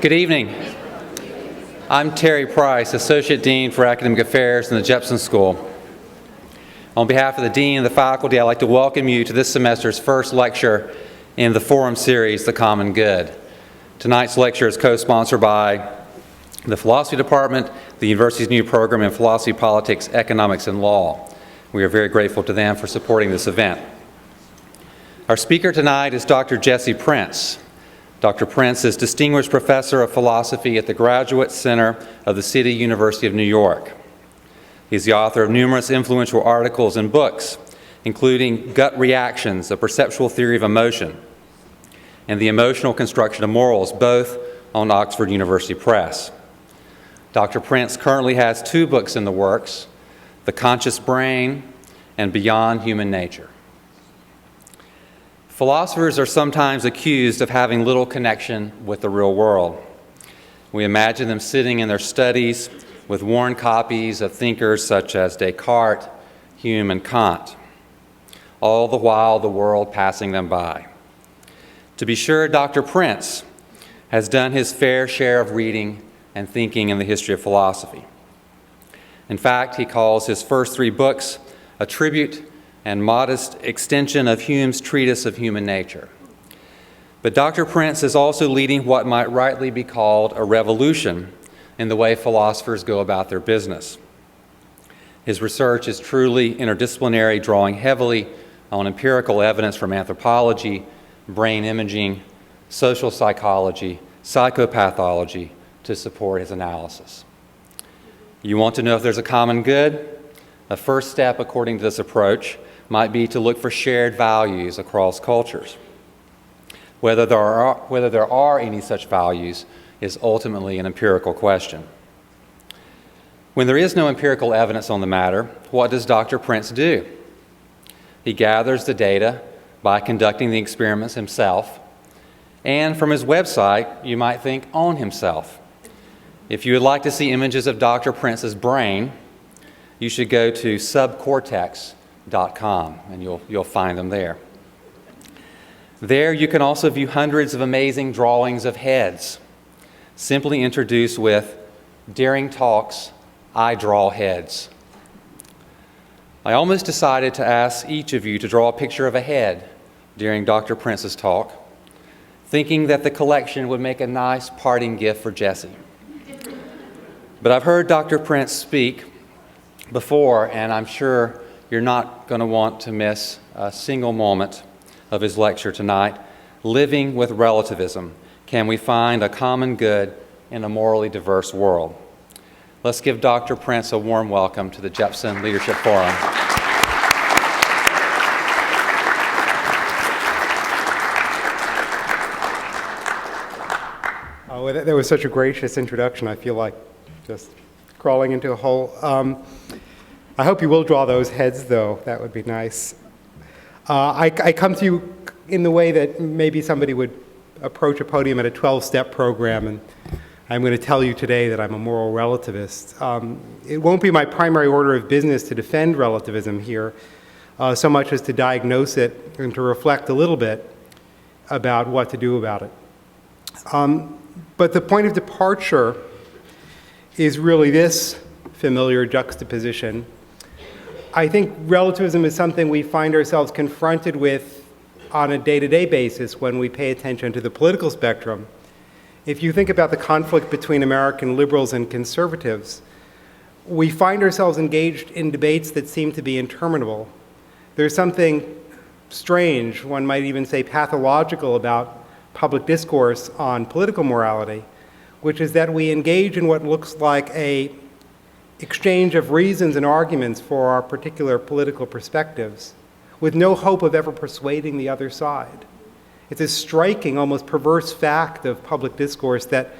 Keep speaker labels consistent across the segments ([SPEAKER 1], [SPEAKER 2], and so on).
[SPEAKER 1] Good evening. I'm Terry Price, Associate Dean for Academic Affairs in the Jepson School. On behalf of the Dean and the faculty, I'd like to welcome you to this semester's first lecture in the Forum series, The Common Good. Tonight's lecture is co-sponsored by the Philosophy Department, the university's new program in Philosophy, Politics, Economics, and Law. We are very grateful to them for supporting this event. Our speaker tonight is Dr. Jesse Prinz. Dr. Prinz is Distinguished Professor of Philosophy at the Graduate Center of the City University of New York. He's the author of numerous influential articles and books, including Gut Reactions, A Perceptual Theory of Emotion, and The Emotional Construction of Morals, both on Oxford University Press. Dr. Prinz currently has 2 books in the works, The Conscious Brain and Beyond Human Nature. Philosophers are sometimes accused of having little connection with the real world. We imagine them sitting in their studies with worn copies of thinkers such as Descartes, Hume, and Kant, all the while the world passing them by. To be sure, Dr. Prinz has done his fair share of reading and thinking in the history of philosophy. In fact, he calls his first 3 books a tribute and modest extension of Hume's treatise of human nature. But Dr. Prinz is also leading what might rightly be called a revolution in the way philosophers go about their business. His research is truly interdisciplinary, drawing heavily on empirical evidence from anthropology, brain imaging, social psychology, psychopathology to support his analysis. You want to know if there's a common good? A first step, according to this approach, might be to look for shared values across cultures. Whether there are any such values is ultimately an empirical question. When there is no empirical evidence on the matter, what does Dr. Prinz do? He gathers the data by conducting the experiments himself, and from his website, you might think, on himself. If you would like to see images of Dr. Prinz's brain, you should go to subcortex.com, and you'll find them there. There you can also view hundreds of amazing drawings of heads, simply introduced with "Daring Talks, I Draw Heads." I almost decided to ask each of you to draw a picture of a head during Dr. Prinz's talk, thinking that the collection would make a nice parting gift for Jesse. But I've heard Dr. Prinz speak before, and I'm sure you're not going to want to miss a single moment of his lecture tonight. Living with Relativism: Can we find a common good in a morally diverse world? Let's give Dr. Prinz a warm welcome to the Jepson Leadership Forum.
[SPEAKER 2] Oh, that was such a gracious introduction. I feel like just crawling into a hole. I hope you will draw those heads, though. That would be nice. I come to you in the way that maybe somebody would approach a podium at a 12-step program, and I'm going to tell you today that I'm a moral relativist. It won't be my primary order of business to defend relativism here, so much as to diagnose it and to reflect a little bit about what to do about it. But the point of departure is really this familiar juxtaposition. I think relativism is something we find ourselves confronted with on a day-to-day basis when we pay attention to the political spectrum. If you think about the conflict between American liberals and conservatives, we find ourselves engaged in debates that seem to be interminable. There's something strange, one might even say pathological, about public discourse on political morality, which is that we engage in what looks like a exchange of reasons and arguments for our particular political perspectives, with no hope of ever persuading the other side. It's a striking, almost perverse fact of public discourse that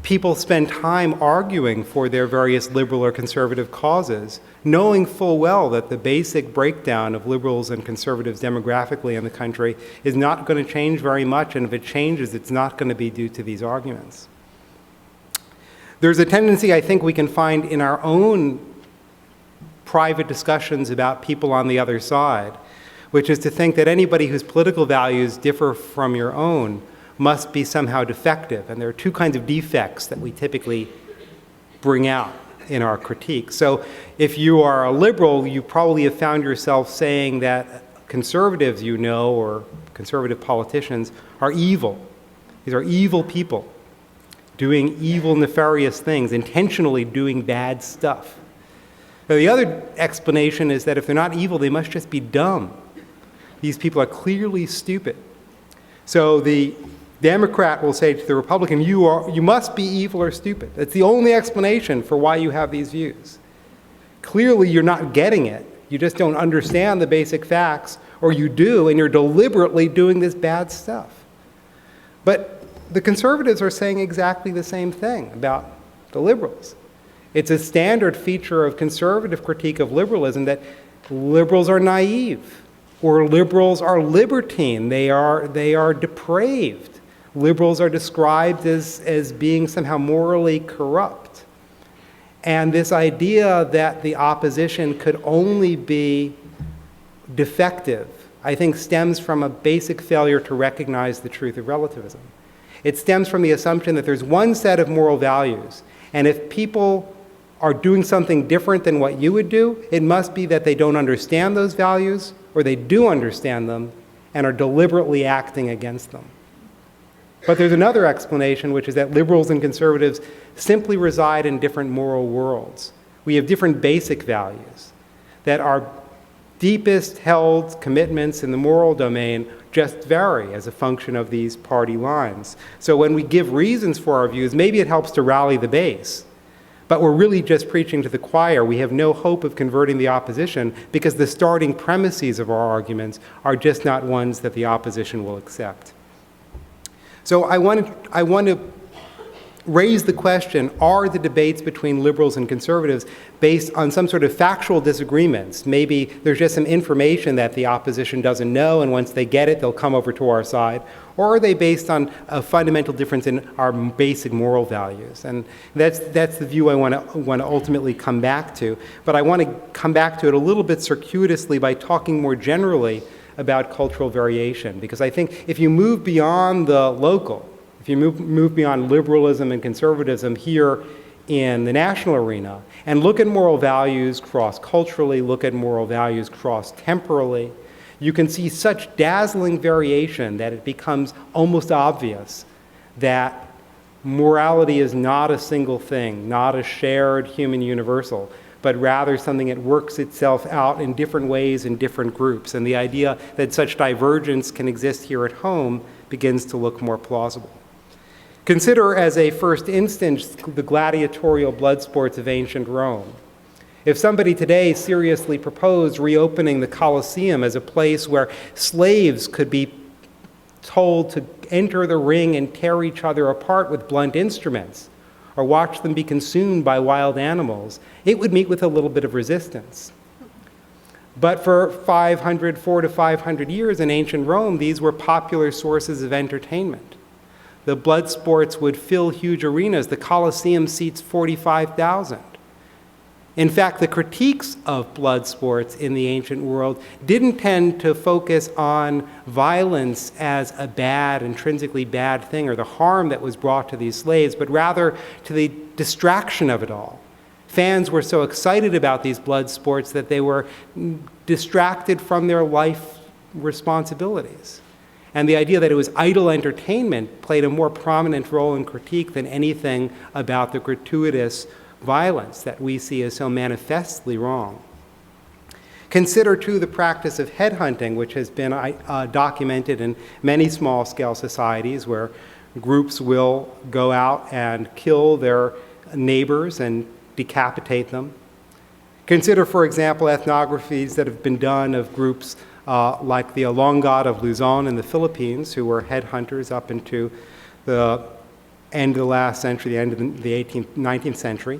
[SPEAKER 2] people spend time arguing for their various liberal or conservative causes, knowing full well that the basic breakdown of liberals and conservatives demographically in the country is not going to change very much, and if it changes, it's not going to be due to these arguments. There's a tendency, I think, we can find in our own private discussions about people on the other side, which is to think that anybody whose political values differ from your own must be somehow defective. And there are two kinds of defects that we typically bring out in our critique. So if you are a liberal, you probably have found yourself saying that conservatives you know, or conservative politicians, are evil. These are evil people doing evil, nefarious things, intentionally doing bad stuff. Now, the other explanation is that if they're not evil, they must just be dumb. These people are clearly stupid. So the Democrat will say to the Republican, you must be evil or stupid. That's the only explanation for why you have these views. Clearly, you're not getting it. You just don't understand the basic facts, or you do, and you're deliberately doing this bad stuff. But the conservatives are saying exactly the same thing about the liberals. It's a standard feature of conservative critique of liberalism that liberals are naive, or liberals are libertine. They are depraved. Liberals are described as being somehow morally corrupt. And this idea that the opposition could only be defective, I think, stems from a basic failure to recognize the truth of relativism. It stems from the assumption that there's one set of moral values, and if people are doing something different than what you would do, it must be that they don't understand those values, or they do understand them and are deliberately acting against them. But there's another explanation, which is that liberals and conservatives simply reside in different moral worlds. We have different basic values, that our deepest held commitments in the moral domain just vary as a function of these party lines. So when we give reasons for our views, maybe it helps to rally the base, but we're really just preaching to the choir. We have no hope of converting the opposition because the starting premises of our arguments are just not ones that the opposition will accept. So I want to raise the question, are the debates between liberals and conservatives based on some sort of factual disagreements? Maybe there's just some information that the opposition doesn't know, and once they get it, they'll come over to our side. Or are they based on a fundamental difference in our basic moral values? And that's the view I want to ultimately come back to. But I want to come back to it a little bit circuitously by talking more generally about cultural variation, because I think if you move beyond the local, if you move beyond liberalism and conservatism here in the national arena and look at moral values cross-culturally, look at moral values cross-temporally, you can see such dazzling variation that it becomes almost obvious that morality is not a single thing, not a shared human universal, but rather something that works itself out in different ways in different groups. And the idea that such divergence can exist here at home begins to look more plausible. Consider as a first instance the gladiatorial blood sports of ancient Rome. If somebody today seriously proposed reopening the Colosseum as a place where slaves could be told to enter the ring and tear each other apart with blunt instruments, or watch them be consumed by wild animals, it would meet with a little bit of resistance. But for 400 to 500 years in ancient Rome, these were popular sources of entertainment. The blood sports would fill huge arenas. The Colosseum seats 45,000. In fact, the critiques of blood sports in the ancient world didn't tend to focus on violence as a bad, intrinsically bad thing, or the harm that was brought to these slaves, but rather to the distraction of it all. Fans were so excited about these blood sports that they were distracted from their life responsibilities. And the idea that it was idle entertainment played a more prominent role in critique than anything about the gratuitous violence that we see as so manifestly wrong. Consider, too, the practice of headhunting, which has been documented in many small-scale societies where groups will go out and kill their neighbors and decapitate them. Consider, for example, ethnographies that have been done of groups like the Ilonggot of Luzon in the Philippines, who were headhunters up into the end of the last century, the end of the 19th century.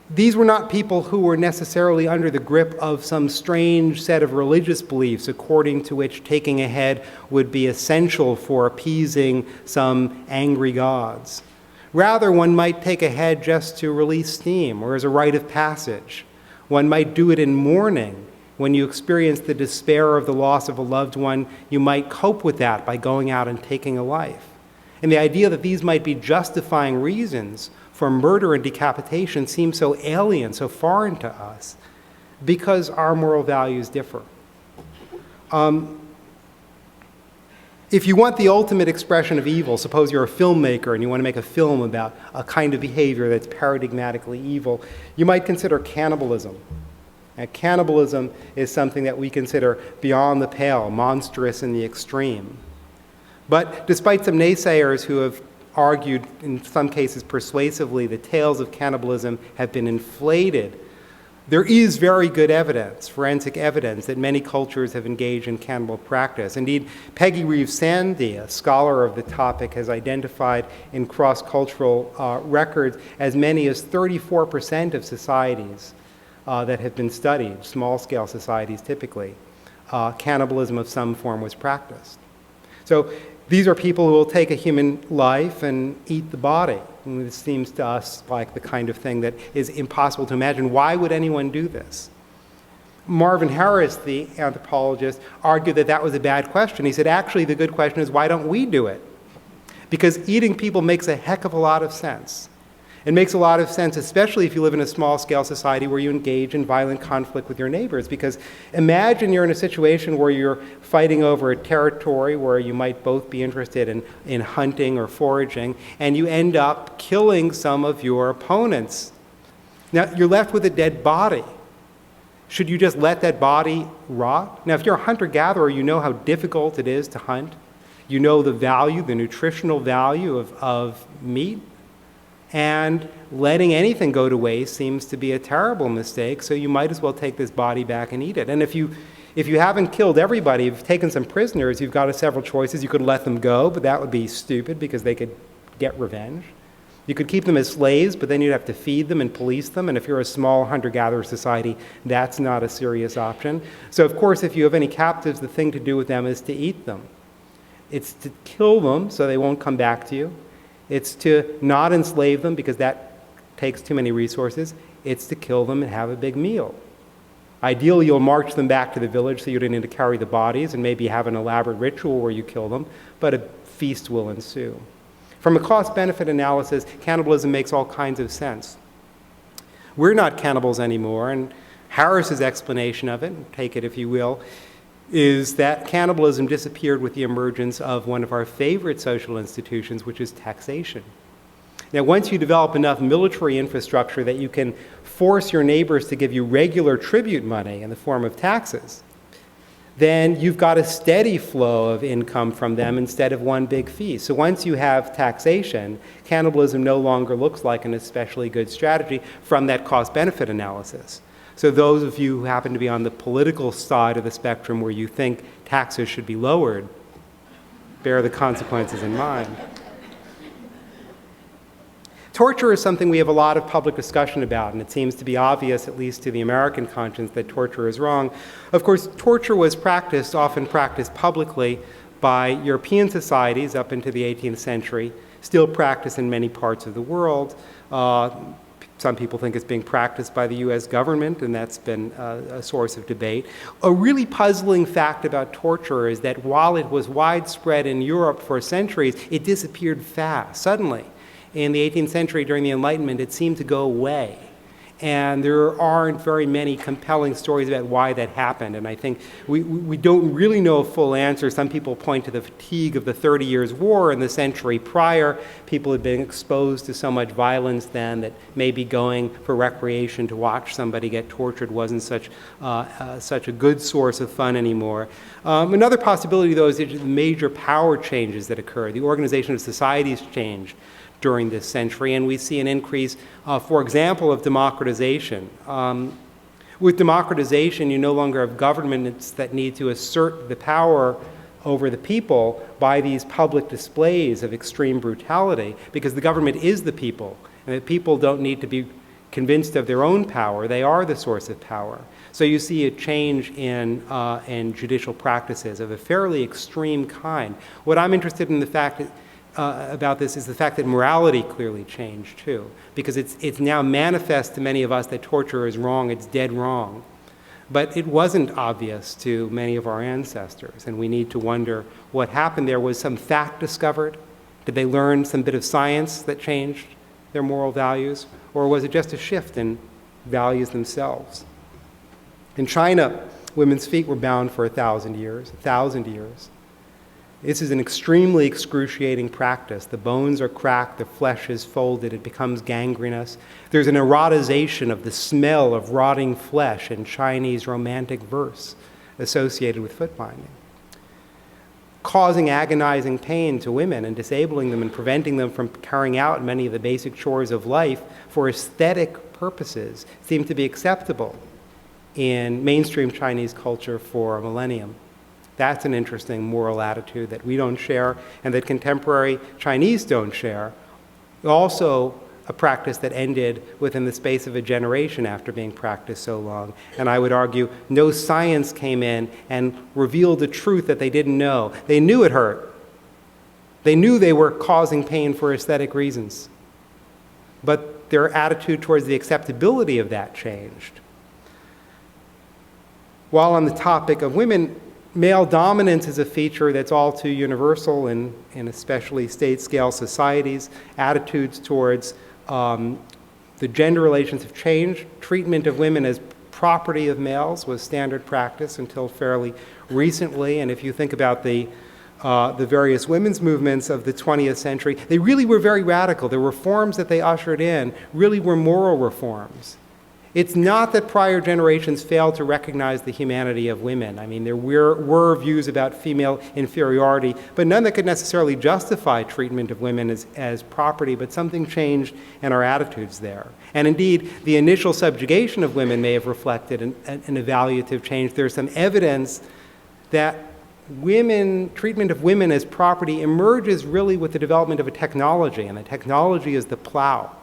[SPEAKER 2] These were not people who were necessarily under the grip of some strange set of religious beliefs according to which taking a head would be essential for appeasing some angry gods. Rather, one might take a head just to release steam or as a rite of passage. One might do it in mourning When you experience the despair of the loss of a loved one, you might cope with that by going out and taking a life. And the idea that these might be justifying reasons for murder and decapitation seems so alien, so foreign to us, because our moral values differ. If you want the ultimate expression of evil, suppose you're a filmmaker and you want to make a film about a kind of behavior that's paradigmatically evil, you might consider cannibalism. And cannibalism is something that we consider beyond the pale, monstrous in the extreme. But despite some naysayers who have argued, in some cases persuasively, that tales of cannibalism have been inflated, there is very good evidence, forensic evidence, that many cultures have engaged in cannibal practice. Indeed, Peggy Reeves-Sandy, a scholar of the topic, has identified in cross-cultural records as many as 34% of societies that have been studied, small-scale societies typically, cannibalism of some form was practiced. So these are people who will take a human life and eat the body. And this seems to us like the kind of thing that is impossible to imagine. Why would anyone do this? Marvin Harris, the anthropologist, argued that that was a bad question. He said, actually, the good question is, why don't we do it? Because eating people makes a heck of a lot of sense. It makes a lot of sense, especially if you live in a small-scale society where you engage in violent conflict with your neighbors. Because imagine you're in a situation where you're fighting over a territory where you might both be interested in hunting or foraging, and you end up killing some of your opponents. Now, you're left with a dead body. Should you just let that body rot? Now, if you're a hunter-gatherer, you know how difficult it is to hunt. You know the value, the nutritional value of meat. And letting anything go to waste seems to be a terrible mistake, so you might as well take this body back and eat it. And if you haven't killed everybody, you've taken some prisoners, you've got several choices. You could let them go, but that would be stupid because they could get revenge. You could keep them as slaves, but then you'd have to feed them and police them. And if you're a small hunter-gatherer society, that's not a serious option. So, of course, if you have any captives, the thing to do with them is to eat them. It's to kill them so they won't come back to you. It's to not enslave them because that takes too many resources. It's to kill them and have a big meal. Ideally, you'll march them back to the village so you don't need to carry the bodies and maybe have an elaborate ritual where you kill them, but a feast will ensue. From a cost-benefit analysis, cannibalism makes all kinds of sense. We're not cannibals anymore, and Harris's explanation of it, take it if you will, is that cannibalism disappeared with the emergence of one of our favorite social institutions, which is taxation. Now, once you develop enough military infrastructure that you can force your neighbors to give you regular tribute money in the form of taxes, then you've got a steady flow of income from them instead of one big fee. So once you have taxation, cannibalism no longer looks like an especially good strategy from that cost-benefit analysis. So those of you who happen to be on the political side of the spectrum where you think taxes should be lowered, bear the consequences in mind. Torture is something we have a lot of public discussion about, and it seems to be obvious, at least to the American conscience, that torture is wrong. Of course, torture was often practiced publicly by European societies up into the 18th century, still practiced in many parts of the world. Some people think it's being practiced by the US government, and that's been a source of debate. A really puzzling fact about torture is that while it was widespread in Europe for centuries, it disappeared fast, suddenly. In the 18th century, during the Enlightenment, it seemed to go away. And there aren't very many compelling stories about why that happened. And I think we don't really know a full answer. Some people point to the fatigue of the 30 Years' War in the century prior. People had been exposed to so much violence then that maybe going for recreation to watch somebody get tortured wasn't such a good source of fun anymore. Another possibility, though, is the major power changes that occur. The organization of societies changed during this century, and we see an increase, for example, of democratization. With democratization, you no longer have governments that need to assert the power over the people by these public displays of extreme brutality, because the government is the people, and the people don't need to be convinced of their own power. They are the source of power. So you see a change in judicial practices of a fairly extreme kind. What I'm interested in about this is the fact that morality clearly changed too, because it's now manifest to many of us that torture is wrong, it's dead wrong. But it wasn't obvious to many of our ancestors, and we need to wonder what happened there. Was some fact discovered? Did they learn some bit of science that changed their moral values? Or was it just a shift in values themselves? In China, women's feet were bound for 1,000 years, 1,000 years. This is an extremely excruciating practice. The bones are cracked, the flesh is folded, it becomes gangrenous. There's an erotization of the smell of rotting flesh in Chinese romantic verse associated with foot binding, causing agonizing pain to women and disabling them and preventing them from carrying out many of the basic chores of life for aesthetic purposes seemed to be acceptable in mainstream Chinese culture for a millennium. That's an interesting moral attitude that we don't share and that contemporary Chinese don't share. Also, a practice that ended within the space of a generation after being practiced so long. And I would argue no science came in and revealed a truth that they didn't know. They knew it hurt. They knew they were causing pain for aesthetic reasons. But their attitude towards the acceptability of that changed. While on the topic of women, male dominance is a feature that's all too universal in especially state-scale societies. Attitudes towards the gender relations have changed. Treatment of women as property of males was standard practice until fairly recently. And if you think about the various women's movements of the 20th century, they really were very radical. The reforms that they ushered in really were moral reforms. It's not that prior generations failed to recognize the humanity of women. I mean, there were views about female inferiority, but none that could necessarily justify treatment of women as property, but something changed in our attitudes there. And indeed, the initial subjugation of women may have reflected an evaluative change. There's some evidence that treatment of women as property emerges really with the development of a technology, and the technology is the plow.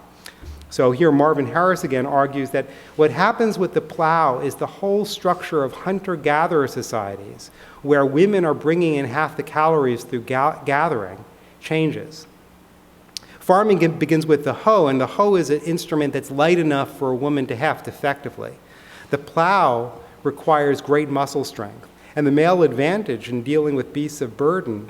[SPEAKER 2] So here Marvin Harris again argues that what happens with the plow is the whole structure of hunter-gatherer societies, where women are bringing in half the calories through gathering, changes. Farming begins with the hoe, and the hoe is an instrument that's light enough for a woman to heft effectively. The plow requires great muscle strength, and the male advantage in dealing with beasts of burden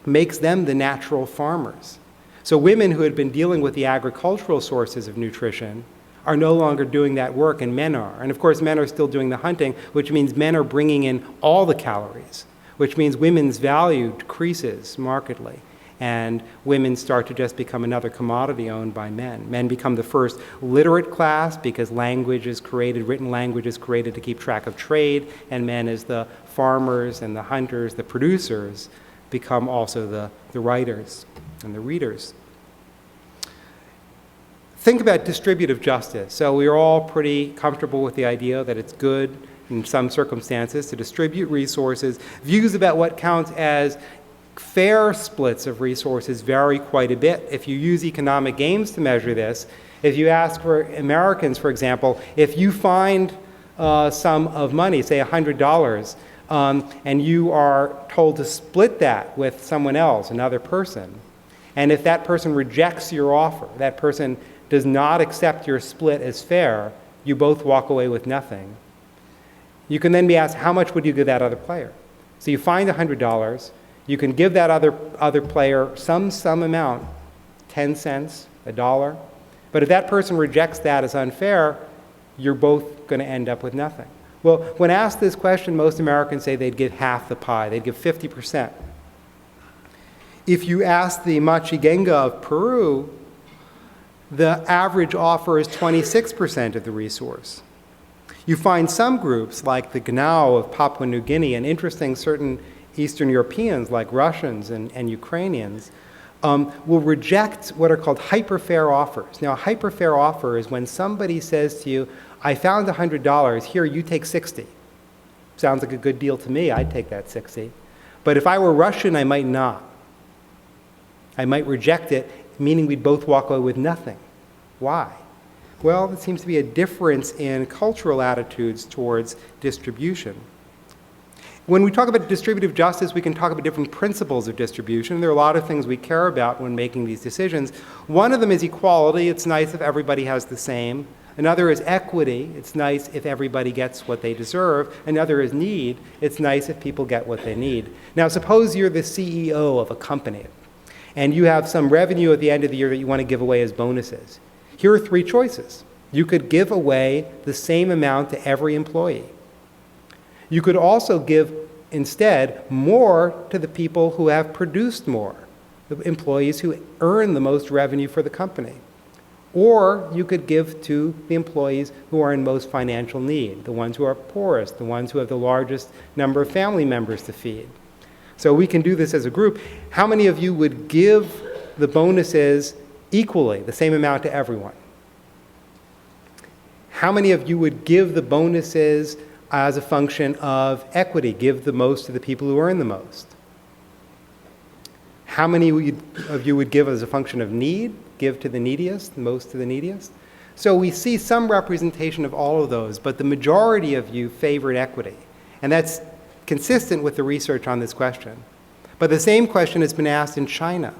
[SPEAKER 2] makes them the natural farmers. So women who had been dealing with the agricultural sources of nutrition are no longer doing that work, and men are. And of course, men are still doing the hunting, which means men are bringing in all the calories, which means women's value decreases markedly. And women start to just become another commodity owned by men. Men become the first literate class because language is created, written language is created to keep track of trade, and men as the farmers and the hunters, the producers, become also the writers and the readers. Think about distributive justice. So we are all pretty comfortable with the idea that it's good in some circumstances to distribute resources. Views about what counts as fair splits of resources vary quite a bit. If you use economic games to measure this, if you ask for Americans, for example, if you find a sum of money, say $100, and you are told to split that with someone else, another person, and if that person rejects your offer, that person does not accept your split as fair, you both walk away with nothing. You can then be asked, how much would you give that other player? So you find $100, you can give that other player some amount, 10 cents, $1, but if that person rejects that as unfair, you're both going to end up with nothing. Well, when asked this question, most Americans say they'd give half the pie, they'd give 50%. If you ask the Machigenga of Peru, the average offer is 26% of the resource. You find some groups, like the Gnau of Papua New Guinea, and interesting certain Eastern Europeans, like Russians and Ukrainians, will reject what are called hyperfair offers. Now, a hyperfair offer is when somebody says to you, I found $100, here, you take 60. Sounds like a good deal to me, I'd take that 60. But if I were Russian, I might not. I might reject it, meaning we'd both walk away with nothing. Why? Well, there seems to be a difference in cultural attitudes towards distribution. When we talk about distributive justice, we can talk about different principles of distribution. There are a lot of things we care about when making these decisions. One of them is equality. It's nice if everybody has the same. Another is equity. It's nice if everybody gets what they deserve. Another is need. It's nice if people get what they need. Now, suppose you're the CEO of a company, and you have some revenue at the end of the year that you want to give away as bonuses. Here are three choices. You could give away the same amount to every employee. You could also give, instead, more to the people who have produced more, the employees who earn the most revenue for the company. Or you could give to the employees who are in most financial need, the ones who are poorest, the ones who have the largest number of family members to feed. So we can do this as a group. How many of you would give the bonuses equally, the same amount to everyone? How many of you would give the bonuses as a function of equity, give the most to the people who earn the most? How many of you would give as a function of need, give to the neediest, most to the neediest? So we see some representation of all of those, but the majority of you favored equity. And that's consistent with the research on this question. But the same question has been asked in China,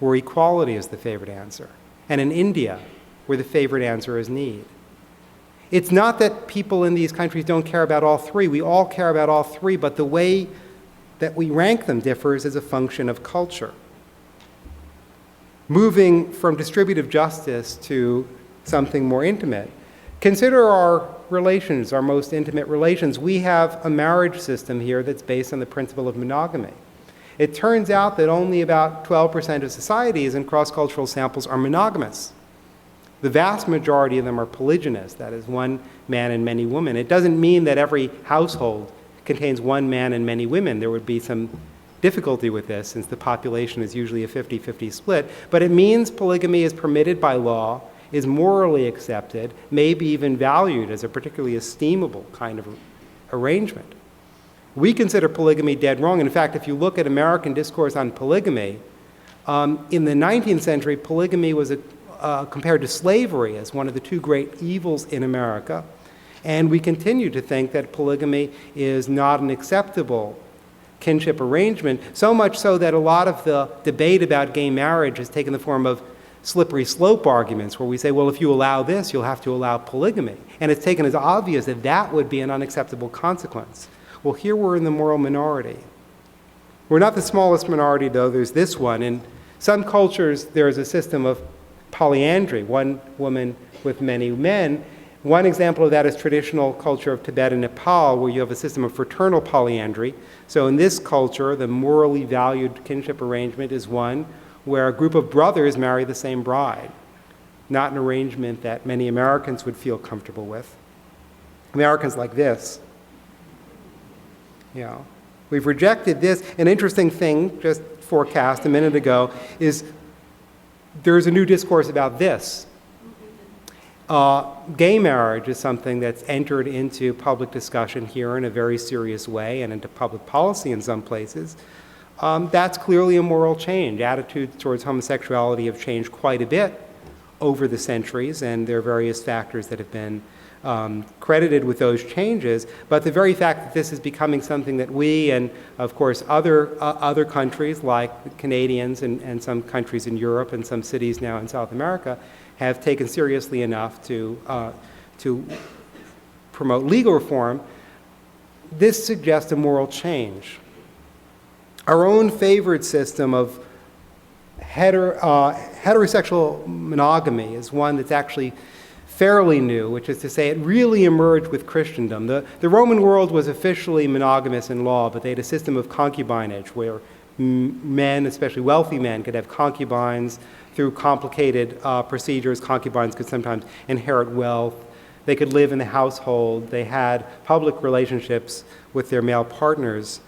[SPEAKER 2] where equality is the favored answer, and in India, where the favored answer is need. It's not that people in these countries don't care about all three. We all care about all three, but the way that we rank them differs as a function of culture. Moving from distributive justice to something more intimate, consider our relations, our most intimate relations. We have a marriage system here that's based on the principle of monogamy. It turns out that only about 12% of societies in cross-cultural samples are monogamous. The vast majority of them are polygynous, that is, one man and many women. It doesn't mean that every household contains one man and many women. There would be some difficulty with this, since the population is usually a 50-50 split. But it means polygamy is permitted by law, is morally accepted, maybe even valued as a particularly esteemable kind of arrangement. We consider polygamy dead wrong. In fact, if you look at American discourse on polygamy, in the 19th century, polygamy was compared to slavery as one of the two great evils in America. And we continue to think that polygamy is not an acceptable kinship arrangement, so much so that a lot of the debate about gay marriage has taken the form of slippery slope arguments, where we say, well, if you allow this, you'll have to allow polygamy. And it's taken as obvious that that would be an unacceptable consequence. Well, here we're in the moral minority. We're not the smallest minority, though. There's this one. In some cultures, there is a system of polyandry, one woman with many men. One example of that is traditional culture of Tibet and Nepal, where you have a system of fraternal polyandry. So in this culture, the morally valued kinship arrangement is one where a group of brothers marry the same bride, not an arrangement that many Americans would feel comfortable with. Americans like this. We've rejected this. An interesting thing, just forecast a minute ago, is there's a new discourse about this. Gay marriage is something that's entered into public discussion here in a very serious way, and into public policy in some places. That's clearly a moral change. Attitudes towards homosexuality have changed quite a bit over the centuries, and there are various factors that have been credited with those changes. But the very fact that this is becoming something that we and, of course, other countries like Canadians and some countries in Europe and some cities now in South America have taken seriously enough to promote legal reform, this suggests a moral change. Our own favored system of heterosexual monogamy is one that's actually fairly new, which is to say it really emerged with Christendom. The Roman world was officially monogamous in law, but they had a system of concubinage where men, especially wealthy men, could have concubines through complicated procedures. Concubines could sometimes inherit wealth. They could live in the household. They had public relationships with their male partners.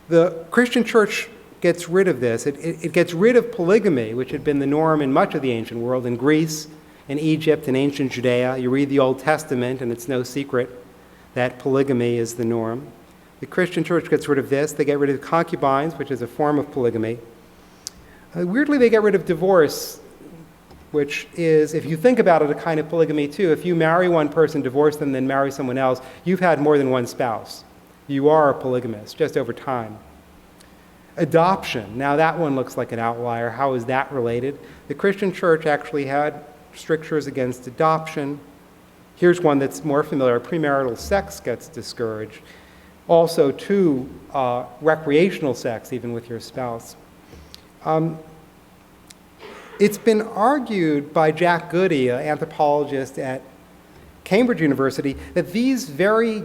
[SPEAKER 2] The Christian church gets rid of this. It gets rid of polygamy, which had been the norm in much of the ancient world, in Greece, in Egypt, in ancient Judea. You read the Old Testament, and it's no secret that polygamy is the norm. The Christian church gets rid of this. They get rid of concubines, which is a form of polygamy. Weirdly, they get rid of divorce, which is, if you think about it, a kind of polygamy too. If you marry one person, divorce them, then marry someone else, you've had more than one spouse. You are a polygamist, just over time. Adoption. Now that one looks like an outlier. How is that related? The Christian church actually had strictures against adoption. Here's one that's more familiar. Premarital sex gets discouraged. Also, too, recreational sex, even with your spouse. It's been argued by Jack Goody, an anthropologist at Cambridge University, that these very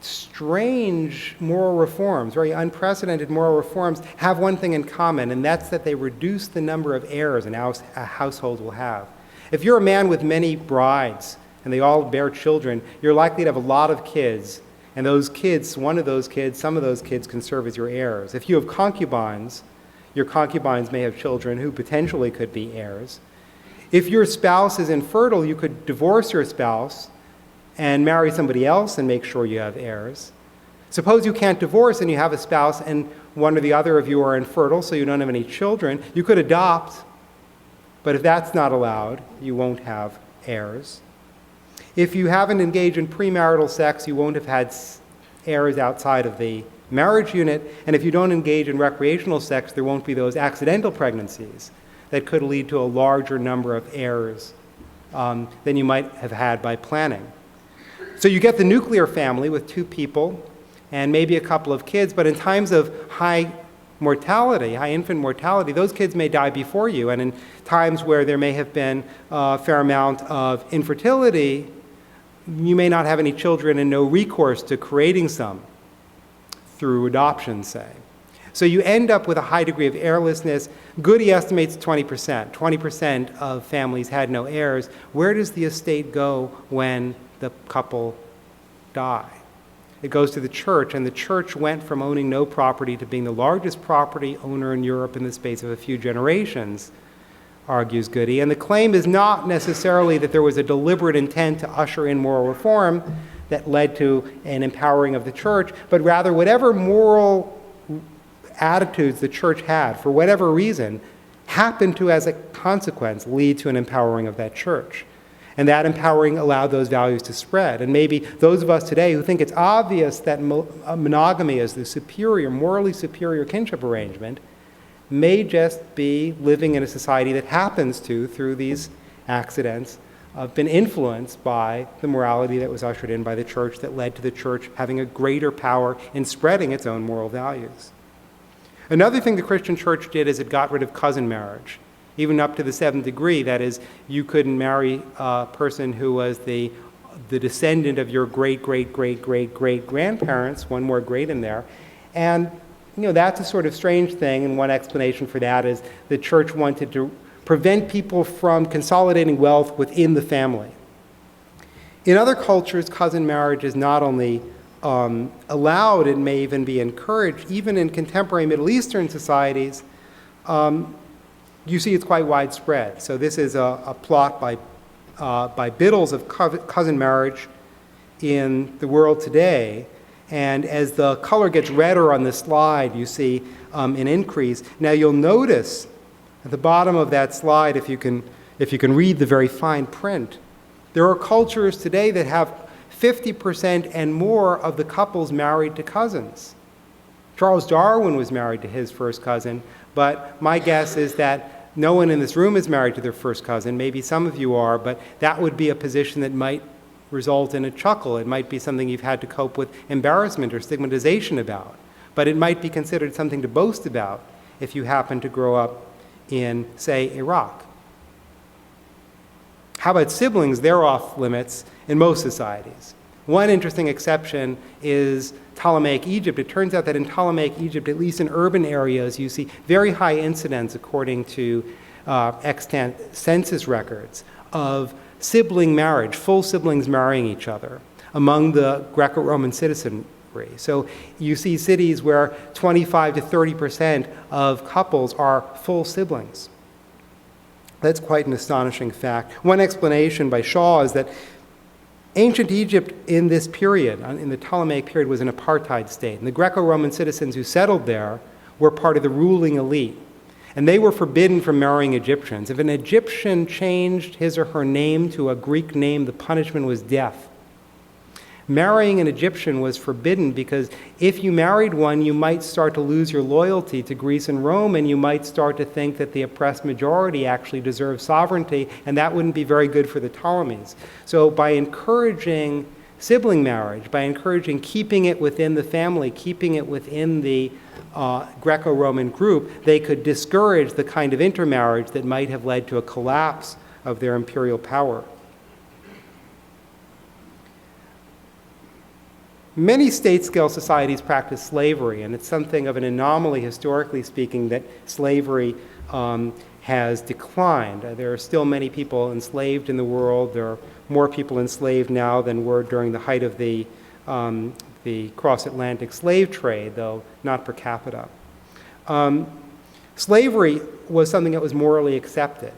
[SPEAKER 2] strange moral reforms, very unprecedented moral reforms, have one thing in common, and that's that they reduce the number of heirs a household will have. If you're a man with many brides, and they all bear children, you're likely to have a lot of kids, and those kids, some of those kids can serve as your heirs. If you have concubines, your concubines may have children who potentially could be heirs. If your spouse is infertile, you could divorce your spouse and marry somebody else and make sure you have heirs. Suppose you can't divorce and you have a spouse and one or the other of you are infertile, so you don't have any children. You could adopt, but if that's not allowed, you won't have heirs. If you haven't engaged in premarital sex, you won't have had heirs outside of the marriage unit, and if you don't engage in recreational sex, there won't be those accidental pregnancies that could lead to a larger number of heirs than you might have had by planning. So you get the nuclear family with 2 people and maybe a couple of kids, but in times of high mortality, high infant mortality, those kids may die before you, and in times where there may have been a fair amount of infertility, you may not have any children and no recourse to creating some through adoption, say. So you end up with a high degree of heirlessness. Goody estimates 20%. 20% of families had no heirs. Where does the estate go when the couple die? It goes to the church, and the church went from owning no property to being the largest property owner in Europe in the space of a few generations, argues Goody. And the claim is not necessarily that there was a deliberate intent to usher in moral reform that led to an empowering of the church, but rather whatever moral attitudes the church had, for whatever reason, happened to, as a consequence, lead to an empowering of that church. And that empowering allowed those values to spread. And maybe those of us today who think it's obvious that monogamy is the superior, morally superior kinship arrangement, may just be living in a society that happens to, through these accidents, been influenced by the morality that was ushered in by the church that led to the church having a greater power in spreading its own moral values. Another thing the Christian church did is it got rid of cousin marriage, even up to the 7th degree. That is, you couldn't marry a person who was the descendant of your great-great-great-great-great-grandparents, one more great in there. And that's a sort of strange thing, and one explanation for that is the church wanted to prevent people from consolidating wealth within the family. In other cultures, cousin marriage is not only allowed, it may even be encouraged. Even in contemporary Middle Eastern societies, you see it's quite widespread. So this is a plot by Biddles of cousin marriage in the world today. And as the color gets redder on the slide, you see an increase. Now you'll notice at the bottom of that slide, if you can read the very fine print, there are cultures today that have 50% and more of the couples married to cousins. Charles Darwin was married to his first cousin, but my guess is that no one in this room is married to their first cousin. Maybe some of you are, but that would be a position that might result in a chuckle. It might be something you've had to cope with embarrassment or stigmatization about, but it might be considered something to boast about if you happen to grow up in, say, Iraq. How about siblings? They're off limits in most societies. One interesting exception is Ptolemaic Egypt. It turns out that in Ptolemaic Egypt, at least in urban areas, you see very high incidence, according to extant census records, of sibling marriage, full siblings marrying each other among the Greco-Roman citizenry. So you see cities where 25 to 30% of couples are full siblings. That's quite an astonishing fact. One explanation by Shaw is that ancient Egypt in this period, in the Ptolemaic period, was an apartheid state. And the Greco-Roman citizens who settled there were part of the ruling elite. And they were forbidden from marrying Egyptians. If an Egyptian changed his or her name to a Greek name, the punishment was death. Marrying an Egyptian was forbidden because if you married one, you might start to lose your loyalty to Greece and Rome, and you might start to think that the oppressed majority actually deserves sovereignty, and that wouldn't be very good for the Ptolemies. So by encouraging sibling marriage, by encouraging keeping it within the family, keeping it within the Greco-Roman group, they could discourage the kind of intermarriage that might have led to a collapse of their imperial power. Many state-scale societies practice slavery, and it's something of an anomaly, historically speaking, that slavery has declined. There are still many people enslaved in the world. There are more people enslaved now than were during the height of the cross-Atlantic slave trade, though not per capita. Slavery was something that was morally accepted.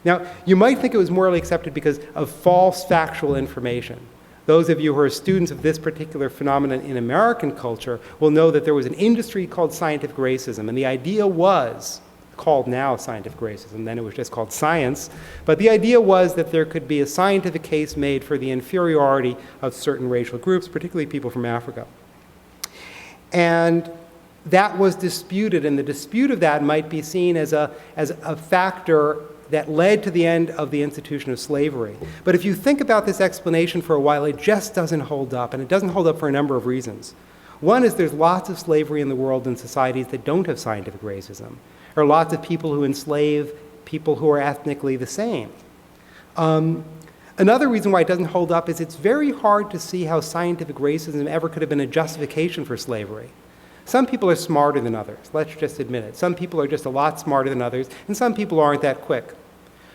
[SPEAKER 2] Now, you might think it was morally accepted because of false factual information. Those of you who are students of this particular phenomenon in American culture will know that there was an industry called scientific racism, and the idea was, called now scientific racism, then it was just called science, but the idea was that there could be a scientific case made for the inferiority of certain racial groups, particularly people from Africa. And that was disputed, and the dispute of that might be seen as a factor that led to the end of the institution of slavery. But if you think about this explanation for a while, it just doesn't hold up, and it doesn't hold up for a number of reasons. One is there's lots of slavery in the world in societies that don't have scientific racism. There are lots of people who enslave people who are ethnically the same. Another reason why it doesn't hold up is it's very hard to see how scientific racism ever could have been a justification for slavery. Some people are smarter than others, let's just admit it. Some people are just a lot smarter than others, and some people aren't that quick.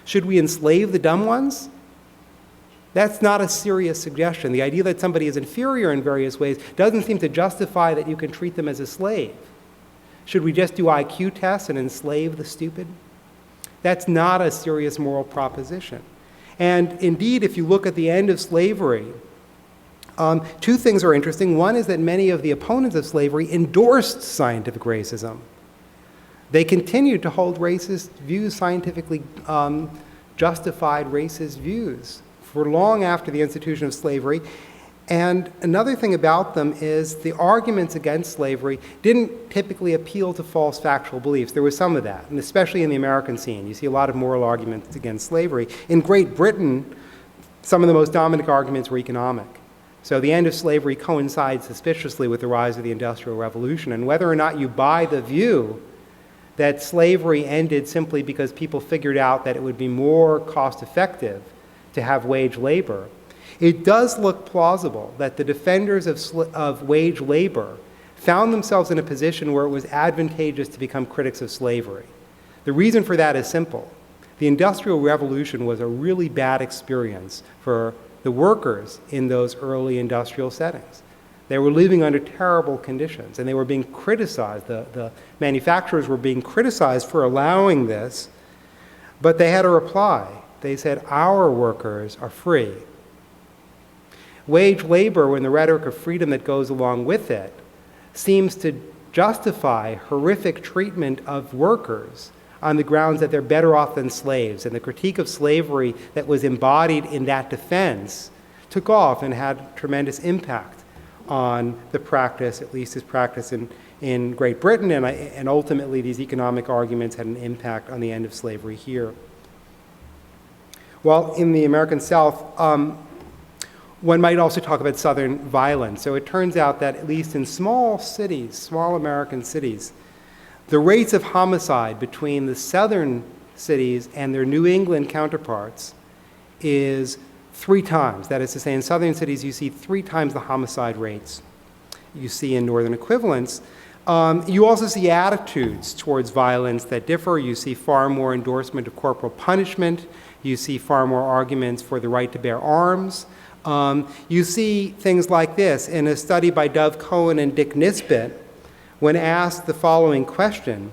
[SPEAKER 2] Should we enslave the dumb ones? That's not a serious suggestion. The idea that somebody is inferior in various ways doesn't seem to justify that you can treat them as a slave. Should we just do IQ tests and enslave the stupid? That's not a serious moral proposition. And indeed, if you look at the end of slavery, two things are interesting. One is that many of the opponents of slavery endorsed scientific racism. They continued to hold racist views, scientifically justified racist views for long after the institution of slavery. And another thing about them is the arguments against slavery didn't typically appeal to false factual beliefs. There was some of that, and especially in the American scene. You see a lot of moral arguments against slavery. In Great Britain, some of the most dominant arguments were economic. So the end of slavery coincides suspiciously with the rise of the Industrial Revolution. And whether or not you buy the view that slavery ended simply because people figured out that it would be more cost-effective to have wage labor, it does look plausible that the defenders of wage labor found themselves in a position where it was advantageous to become critics of slavery. The reason for that is simple. The Industrial Revolution was a really bad experience for the workers in those early industrial settings. They were living under terrible conditions, and they were being criticized. The manufacturers were being criticized for allowing this, but they had a reply. They said, our workers are free. Wage labor, and the rhetoric of freedom that goes along with it, seems to justify horrific treatment of workers on the grounds that they're better off than slaves. And the critique of slavery that was embodied in that defense took off and had tremendous impact on the practice, at least as practice in Great Britain, and ultimately these economic arguments had an impact on the end of slavery here. Well, in the American South, one might also talk about Southern violence. So it turns out that at least in small cities, small American cities, the rates of homicide between the Southern cities and their New England counterparts is 3 times. That is to say, in Southern cities, you see 3 times the homicide rates you see in Northern equivalents. You also see attitudes towards violence that differ. You see far more endorsement of corporal punishment. You see far more arguments for the right to bear arms. You see things like this. In a study by Dove Cohen and Dick Nisbet, when asked the following question,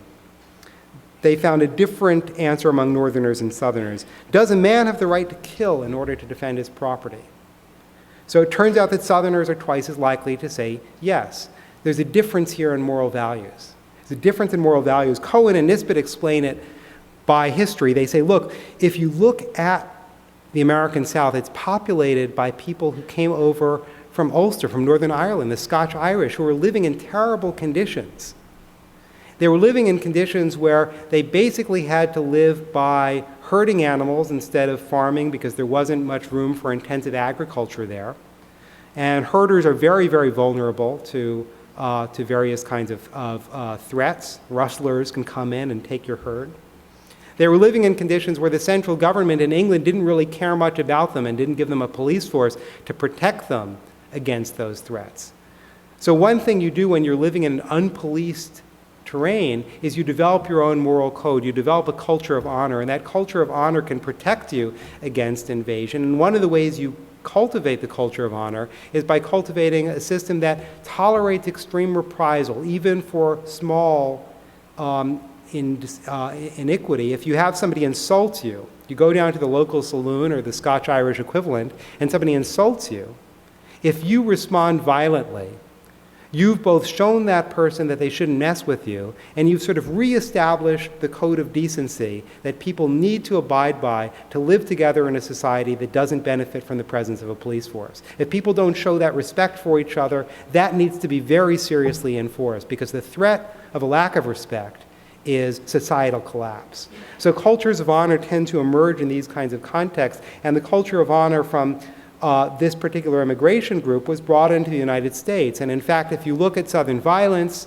[SPEAKER 2] they found a different answer among Northerners and Southerners. Does a man have the right to kill in order to defend his property? So it turns out that Southerners are twice as likely to say yes. There's a difference here in moral values. There's a difference in moral values. Cohen and Nisbet explain it by history. They say, look, if you look at the American South, it's populated by people who came over from Ulster, from Northern Ireland, the Scotch-Irish, who were living in terrible conditions. They were living in conditions where they basically had to live by herding animals instead of farming because there wasn't much room for intensive agriculture there. And herders are very, very vulnerable to various kinds of threats. Rustlers can come in and take your herd. They were living in conditions where the central government in England didn't really care much about them and didn't give them a police force to protect them against those threats. So one thing you do when you're living in an unpoliced terrain is you develop your own moral code. You develop a culture of honor, and that culture of honor can protect you against invasion. And one of the ways you cultivate the culture of honor is by cultivating a system that tolerates extreme reprisal, even for small iniquity. If you have somebody insult you, you go down to the local saloon or the Scotch-Irish equivalent, and somebody insults you. If you respond violently, you've both shown that person that they shouldn't mess with you, and you've sort of reestablished the code of decency that people need to abide by to live together in a society that doesn't benefit from the presence of a police force. If people don't show that respect for each other, that needs to be very seriously enforced, because the threat of a lack of respect is societal collapse. So cultures of honor tend to emerge in these kinds of contexts, and the culture of honor from this particular immigration group was brought into the United States. And in fact, if you look at Southern violence,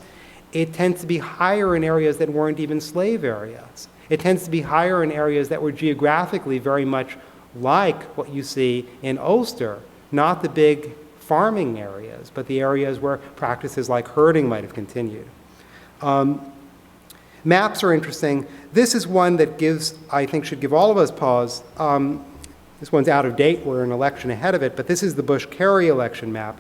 [SPEAKER 2] it tends to be higher in areas that weren't even slave areas. It tends to be higher in areas that were geographically very much like what you see in Ulster, not the big farming areas, but the areas where practices like herding might have continued. Maps are interesting. This is one that I think should give all of us pause. This one's out of date. We're an election ahead of it, but this is the Bush-Kerry election map.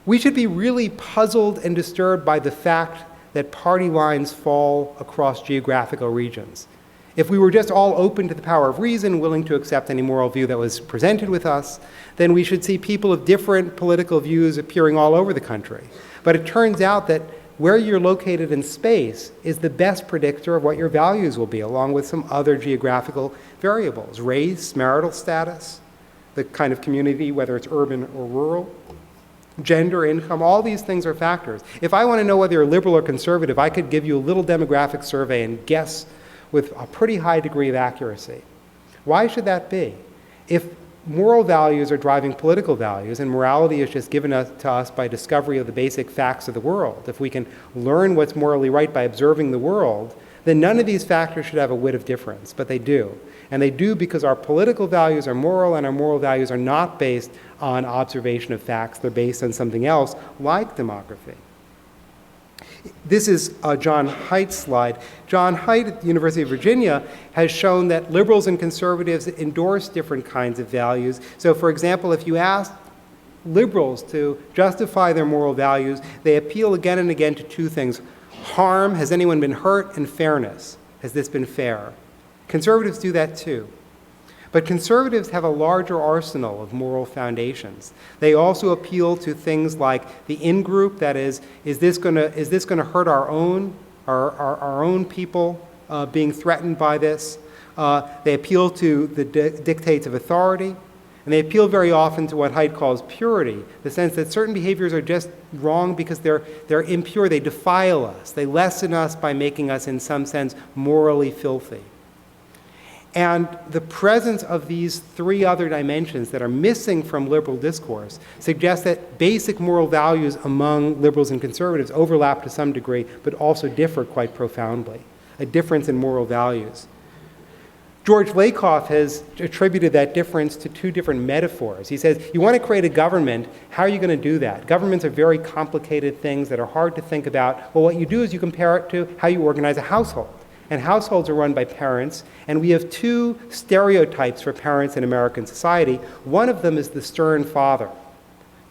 [SPEAKER 2] We should be really puzzled and disturbed by the fact that party lines fall across geographical regions. If we were just all open to the power of reason, willing to accept any moral view that was presented with us, then we should see people of different political views appearing all over the country. But it turns out that where you're located in space is the best predictor of what your values will be, along with some other geographical variables: race, marital status, the kind of community, whether it's urban or rural, gender, income. All these things are factors. If I want to know whether you're liberal or conservative, I could give you a little demographic survey and guess with a pretty high degree of accuracy. Why should that be? If moral values are driving political values, and morality is just given to us by discovery of the basic facts of the world, if we can learn what's morally right by observing the world, then none of these factors should have a whit of difference, but they do. And they do because our political values are moral, and our moral values are not based on observation of facts. They're based on something else, like demography. This is John Haidt's slide. John Haidt at the University of Virginia has shown that liberals and conservatives endorse different kinds of values. So, for example, if you ask liberals to justify their moral values, they appeal again and again to two things: harm, has anyone been hurt, and fairness, has this been fair? Conservatives do that too. But conservatives have a larger arsenal of moral foundations. They also appeal to things like the in-group, that is this going to hurt our own people being threatened by this? They appeal to the dictates of authority, and they appeal very often to what Haidt calls purity, the sense that certain behaviors are just wrong because they're impure, they defile us, they lessen us by making us, in some sense, morally filthy. And the presence of these three other dimensions that are missing from liberal discourse suggests that basic moral values among liberals and conservatives overlap to some degree, but also differ quite profoundly, a difference in moral values. George Lakoff has attributed that difference to two different metaphors. He says, you want to create a government, how are you going to do that? Governments are very complicated things that are hard to think about. Well, what you do is you compare it to how you organize a household. And households are run by parents, and we have two stereotypes for parents in American society. One of them is the stern father.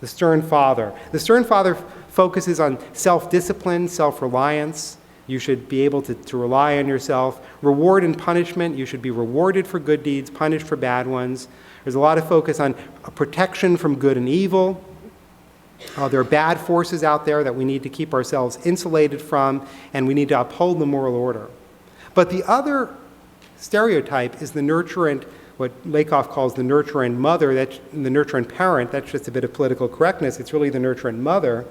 [SPEAKER 2] The stern father. The stern father focuses on self-discipline, self-reliance. You should be able to rely on yourself. Reward and punishment. You should be rewarded for good deeds, punished for bad ones. There's a lot of focus on protection from good and evil. There are bad forces out there that we need to keep ourselves insulated from, and we need to uphold the moral order. But the other stereotype is the nurturant, what Lakoff calls the nurturant mother, the nurturant parent. That's just a bit of political correctness. It's really the nurturant mother.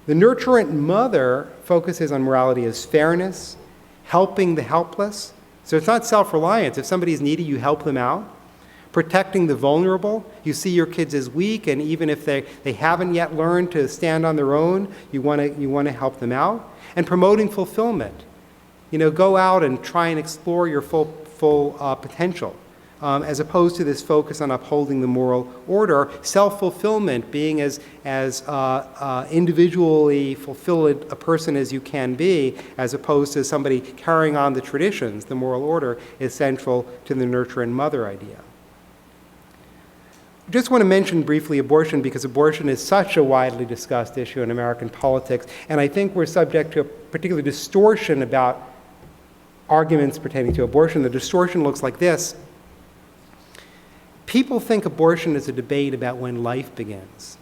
[SPEAKER 2] The nurturant mother focuses on morality as fairness, helping the helpless. So it's not self-reliance. If somebody's needy, you help them out. Protecting the vulnerable. You see your kids as weak, and even if they haven't yet learned to stand on their own, you want to help them out. And promoting fulfillment. Go out and try and explore your full potential, as opposed to this focus on upholding the moral order. Self-fulfillment, being as individually fulfilled a person as you can be, as opposed to somebody carrying on the traditions, the moral order, is central to the nurture and mother idea. I just want to mention briefly abortion, because abortion is such a widely discussed issue in American politics, and I think we're subject to a particular distortion about arguments pertaining to abortion. The distortion looks like this. People think abortion is a debate about when life begins.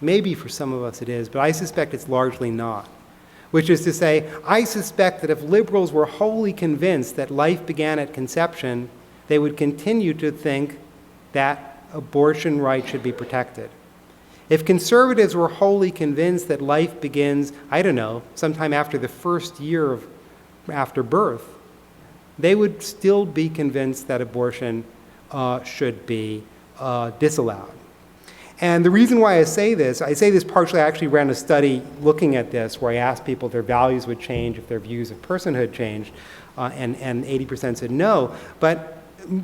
[SPEAKER 2] Maybe for some of us it is, but I suspect it's largely not. Which is to say, I suspect that if liberals were wholly convinced that life began at conception, they would continue to think that abortion rights should be protected. If conservatives were wholly convinced that life begins, I don't know, sometime after the first year after birth, they would still be convinced that abortion should be disallowed. And the reason why I say this partially, I actually ran a study looking at this where I asked people if their values would change if their views of personhood changed, and 80% said no. But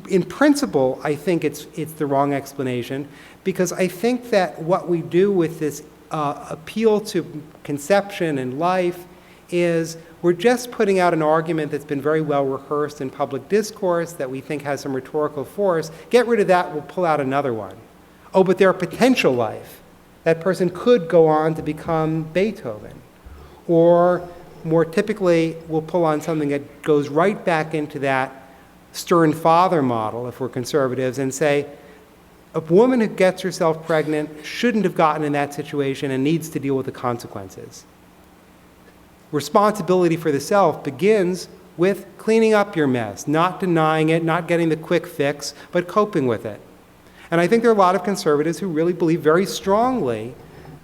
[SPEAKER 2] in principle, I think it's the wrong explanation, because I think that what we do with this appeal to conception and life is we're just putting out an argument that's been very well rehearsed in public discourse that we think has some rhetorical force. Get rid of that, we'll pull out another one. Oh, but their potential life, that person could go on to become Beethoven. Or more typically, we'll pull on something that goes right back into that stern father model, if we're conservatives, and say, a woman who gets herself pregnant shouldn't have gotten in that situation and needs to deal with the consequences. Responsibility for the self begins with cleaning up your mess, not denying it, not getting the quick fix, but coping with it. And I think there are a lot of conservatives who really believe very strongly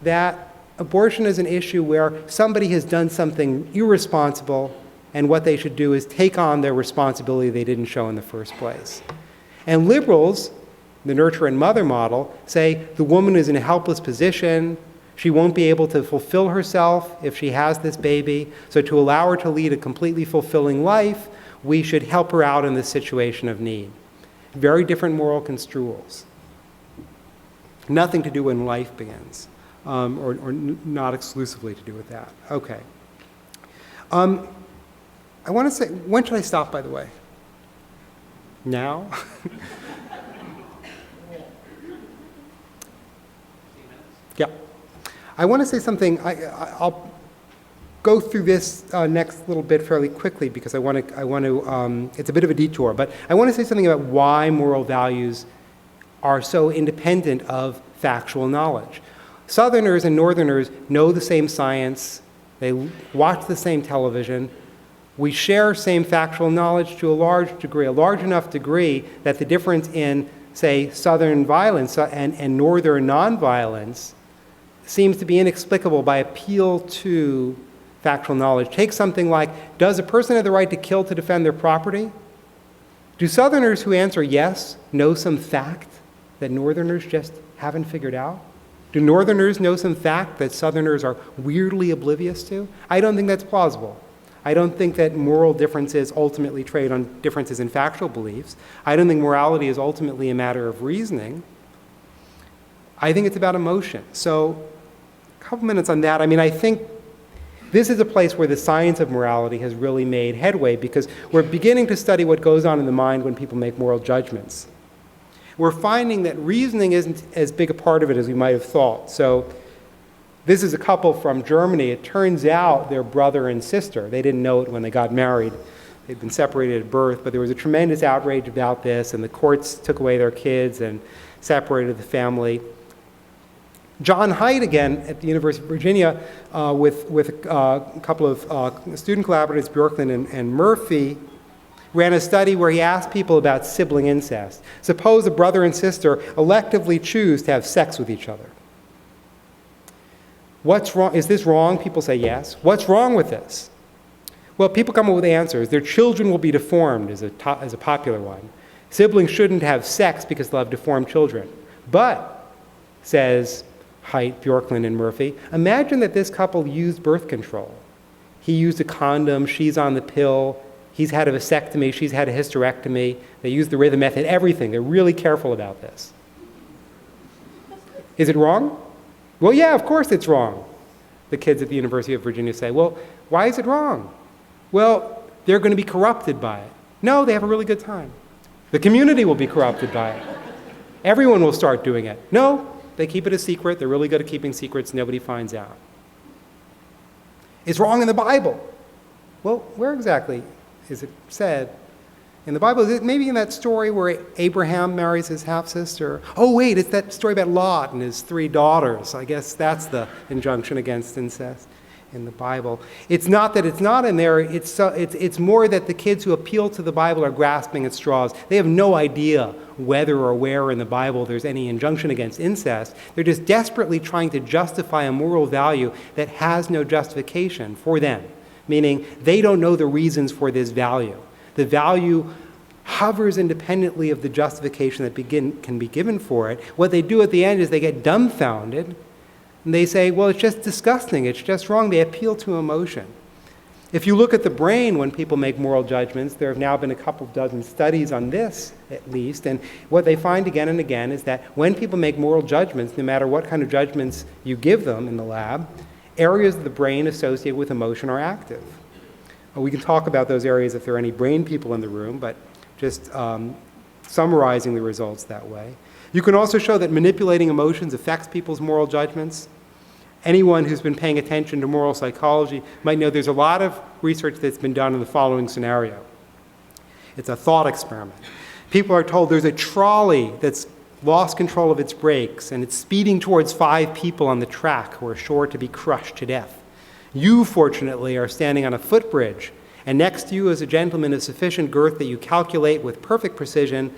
[SPEAKER 2] that abortion is an issue where somebody has done something irresponsible, and what they should do is take on their responsibility they didn't show in the first place. And liberals, the nurture and mother model, say the woman is in a helpless position. She won't be able to fulfill herself if she has this baby. So to allow her to lead a completely fulfilling life, we should help her out in this situation of need. Very different moral construals. Nothing to do when life begins, or not exclusively to do with that. Okay. I want to say, when should I stop, by the way? Now? Yeah. I want to say something. I'll go through this next little bit fairly quickly because I want to. It's a bit of a detour, but I want to say something about why moral values are so independent of factual knowledge. Southerners and Northerners know the same science. They watch the same television. We share same factual knowledge to a large degree, a large enough degree that the difference in, say, Southern violence and Northern nonviolence seems to be inexplicable by appeal to factual knowledge. Take something like, does a person have the right to kill to defend their property? Do Southerners who answer yes know some fact that Northerners just haven't figured out? Do Northerners know some fact that Southerners are weirdly oblivious to? I don't think that's plausible. I don't think that moral differences ultimately trade on differences in factual beliefs. I don't think morality is ultimately a matter of reasoning. I think it's about emotion. So a couple minutes on that. I mean, I think this is a place where the science of morality has really made headway because we're beginning to study what goes on in the mind when people make moral judgments. We're finding that reasoning isn't as big a part of it as we might have thought. So this is a couple from Germany. It turns out they're brother and sister. They didn't know it when they got married. They'd been separated at birth, but there was a tremendous outrage about this, and the courts took away their kids and separated the family. John Haidt, again, at the University of Virginia, with a couple of student collaborators, Bjorklund and Murphy, ran a study where he asked people about sibling incest. Suppose a brother and sister electively choose to have sex with each other. What's wrong? Is this wrong? People say yes. What's wrong with this? Well, people come up with answers. Their children will be deformed is a popular one. Siblings shouldn't have sex because they'll have deformed children. But, says Haidt, Bjorklund, and Murphy, imagine that this couple used birth control. He used a condom, she's on the pill, he's had a vasectomy, she's had a hysterectomy, they use the rhythm method, everything. They're really careful about this. Is it wrong? Well, yeah, of course it's wrong. The kids at the University of Virginia say, well, why is it wrong? Well, they're going to be corrupted by it. No, they have a really good time. The community will be corrupted by it. Everyone will start doing it. No, they keep it a secret. They're really good at keeping secrets. Nobody finds out. It's wrong in the Bible. Well, where exactly is it said in the Bible? Is it maybe in that story where Abraham marries his half-sister? Oh, wait, it's that story about Lot and his 3 daughters. I guess that's the injunction against incest in the Bible. It's not that it's not in there. It's more that the kids who appeal to the Bible are grasping at straws. They have no idea whether or where in the Bible there's any injunction against incest. They're just desperately trying to justify a moral value that has no justification for them, meaning they don't know the reasons for this value. The value hovers independently of the justification that can be given for it. What they do at the end is they get dumbfounded, and they say, well, it's just disgusting, it's just wrong. They appeal to emotion. If you look at the brain when people make moral judgments, there have now been a couple of dozen studies on this, at least, and what they find again and again is that when people make moral judgments, no matter what kind of judgments you give them in the lab, areas of the brain associated with emotion are active. We can talk about those areas if there are any brain people in the room, but just summarizing the results that way. You can also show that manipulating emotions affects people's moral judgments. Anyone who's been paying attention to moral psychology might know there's a lot of research that's been done in the following scenario. It's a thought experiment. People are told there's a trolley that's lost control of its brakes and it's speeding towards 5 people on the track who are sure to be crushed to death. You, fortunately, are standing on a footbridge, and next to you is a gentleman of sufficient girth that you calculate with perfect precision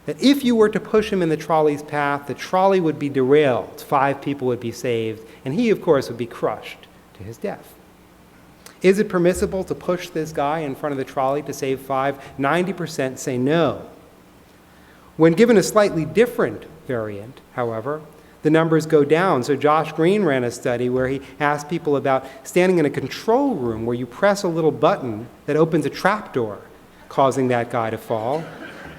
[SPEAKER 2] that if you were to push him in the trolley's path, the trolley would be derailed, 5 people would be saved, and he, of course, would be crushed to his death. Is it permissible to push this guy in front of the trolley to save 5? 90% say no. When given a slightly different variant, however, the numbers go down. So Josh Green ran a study where he asked people about standing in a control room where you press a little button that opens a trapdoor, causing that guy to fall.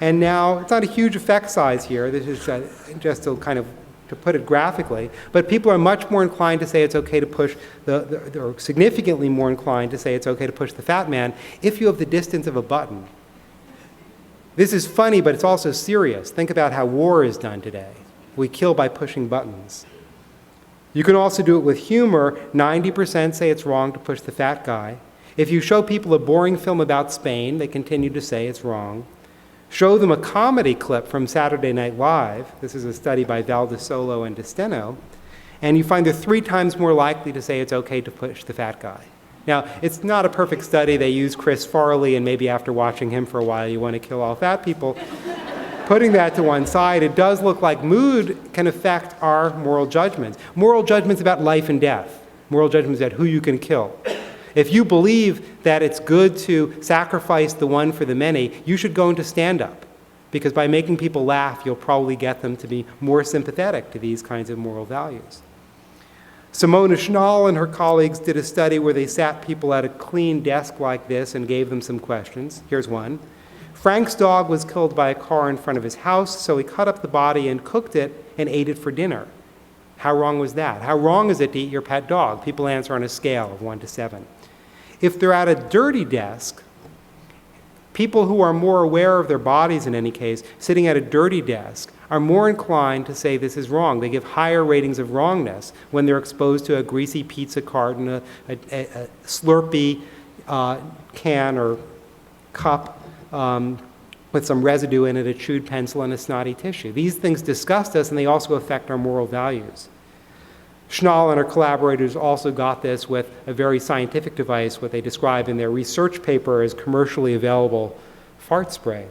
[SPEAKER 2] And now, it's not a huge effect size here. This is just to kind of to put it graphically, but people are much more inclined to say it's okay to push or significantly more inclined to say it's okay to push the fat man if you have the distance of a button. This is funny, but it's also serious. Think about how war is done today. We kill by pushing buttons. You can also do it with humor. 90% say it's wrong to push the fat guy. If you show people a boring film about Spain, they continue to say it's wrong. Show them a comedy clip from Saturday Night Live. This is a study by Valdesolo and DeSteno. And you find they're 3 times more likely to say it's okay to push the fat guy. Now, it's not a perfect study. They use Chris Farley, and maybe after watching him for a while, you want to kill all fat people. Putting that to one side, it does look like mood can affect our moral judgments. Moral judgments about life and death. Moral judgments about who you can kill. If you believe that it's good to sacrifice the one for the many, you should go into stand-up. Because by making people laugh, you'll probably get them to be more sympathetic to these kinds of moral values. Simona Schnall and her colleagues did a study where they sat people at a clean desk like this and gave them some questions. Here's one. Frank's dog was killed by a car in front of his house, so he cut up the body and cooked it and ate it for dinner. How wrong was that? How wrong is it to eat your pet dog? People answer on a scale of 1 to 7. If they're at a dirty desk, people who are more aware of their bodies in any case, sitting at a dirty desk, are more inclined to say this is wrong. They give higher ratings of wrongness when they're exposed to a greasy pizza carton, a Slurpee can or cup with some residue in it, a chewed pencil, and a snotty tissue. These things disgust us, and they also affect our moral values. Schnall and her collaborators also got this with a very scientific device, what they describe in their research paper as commercially available fart spray.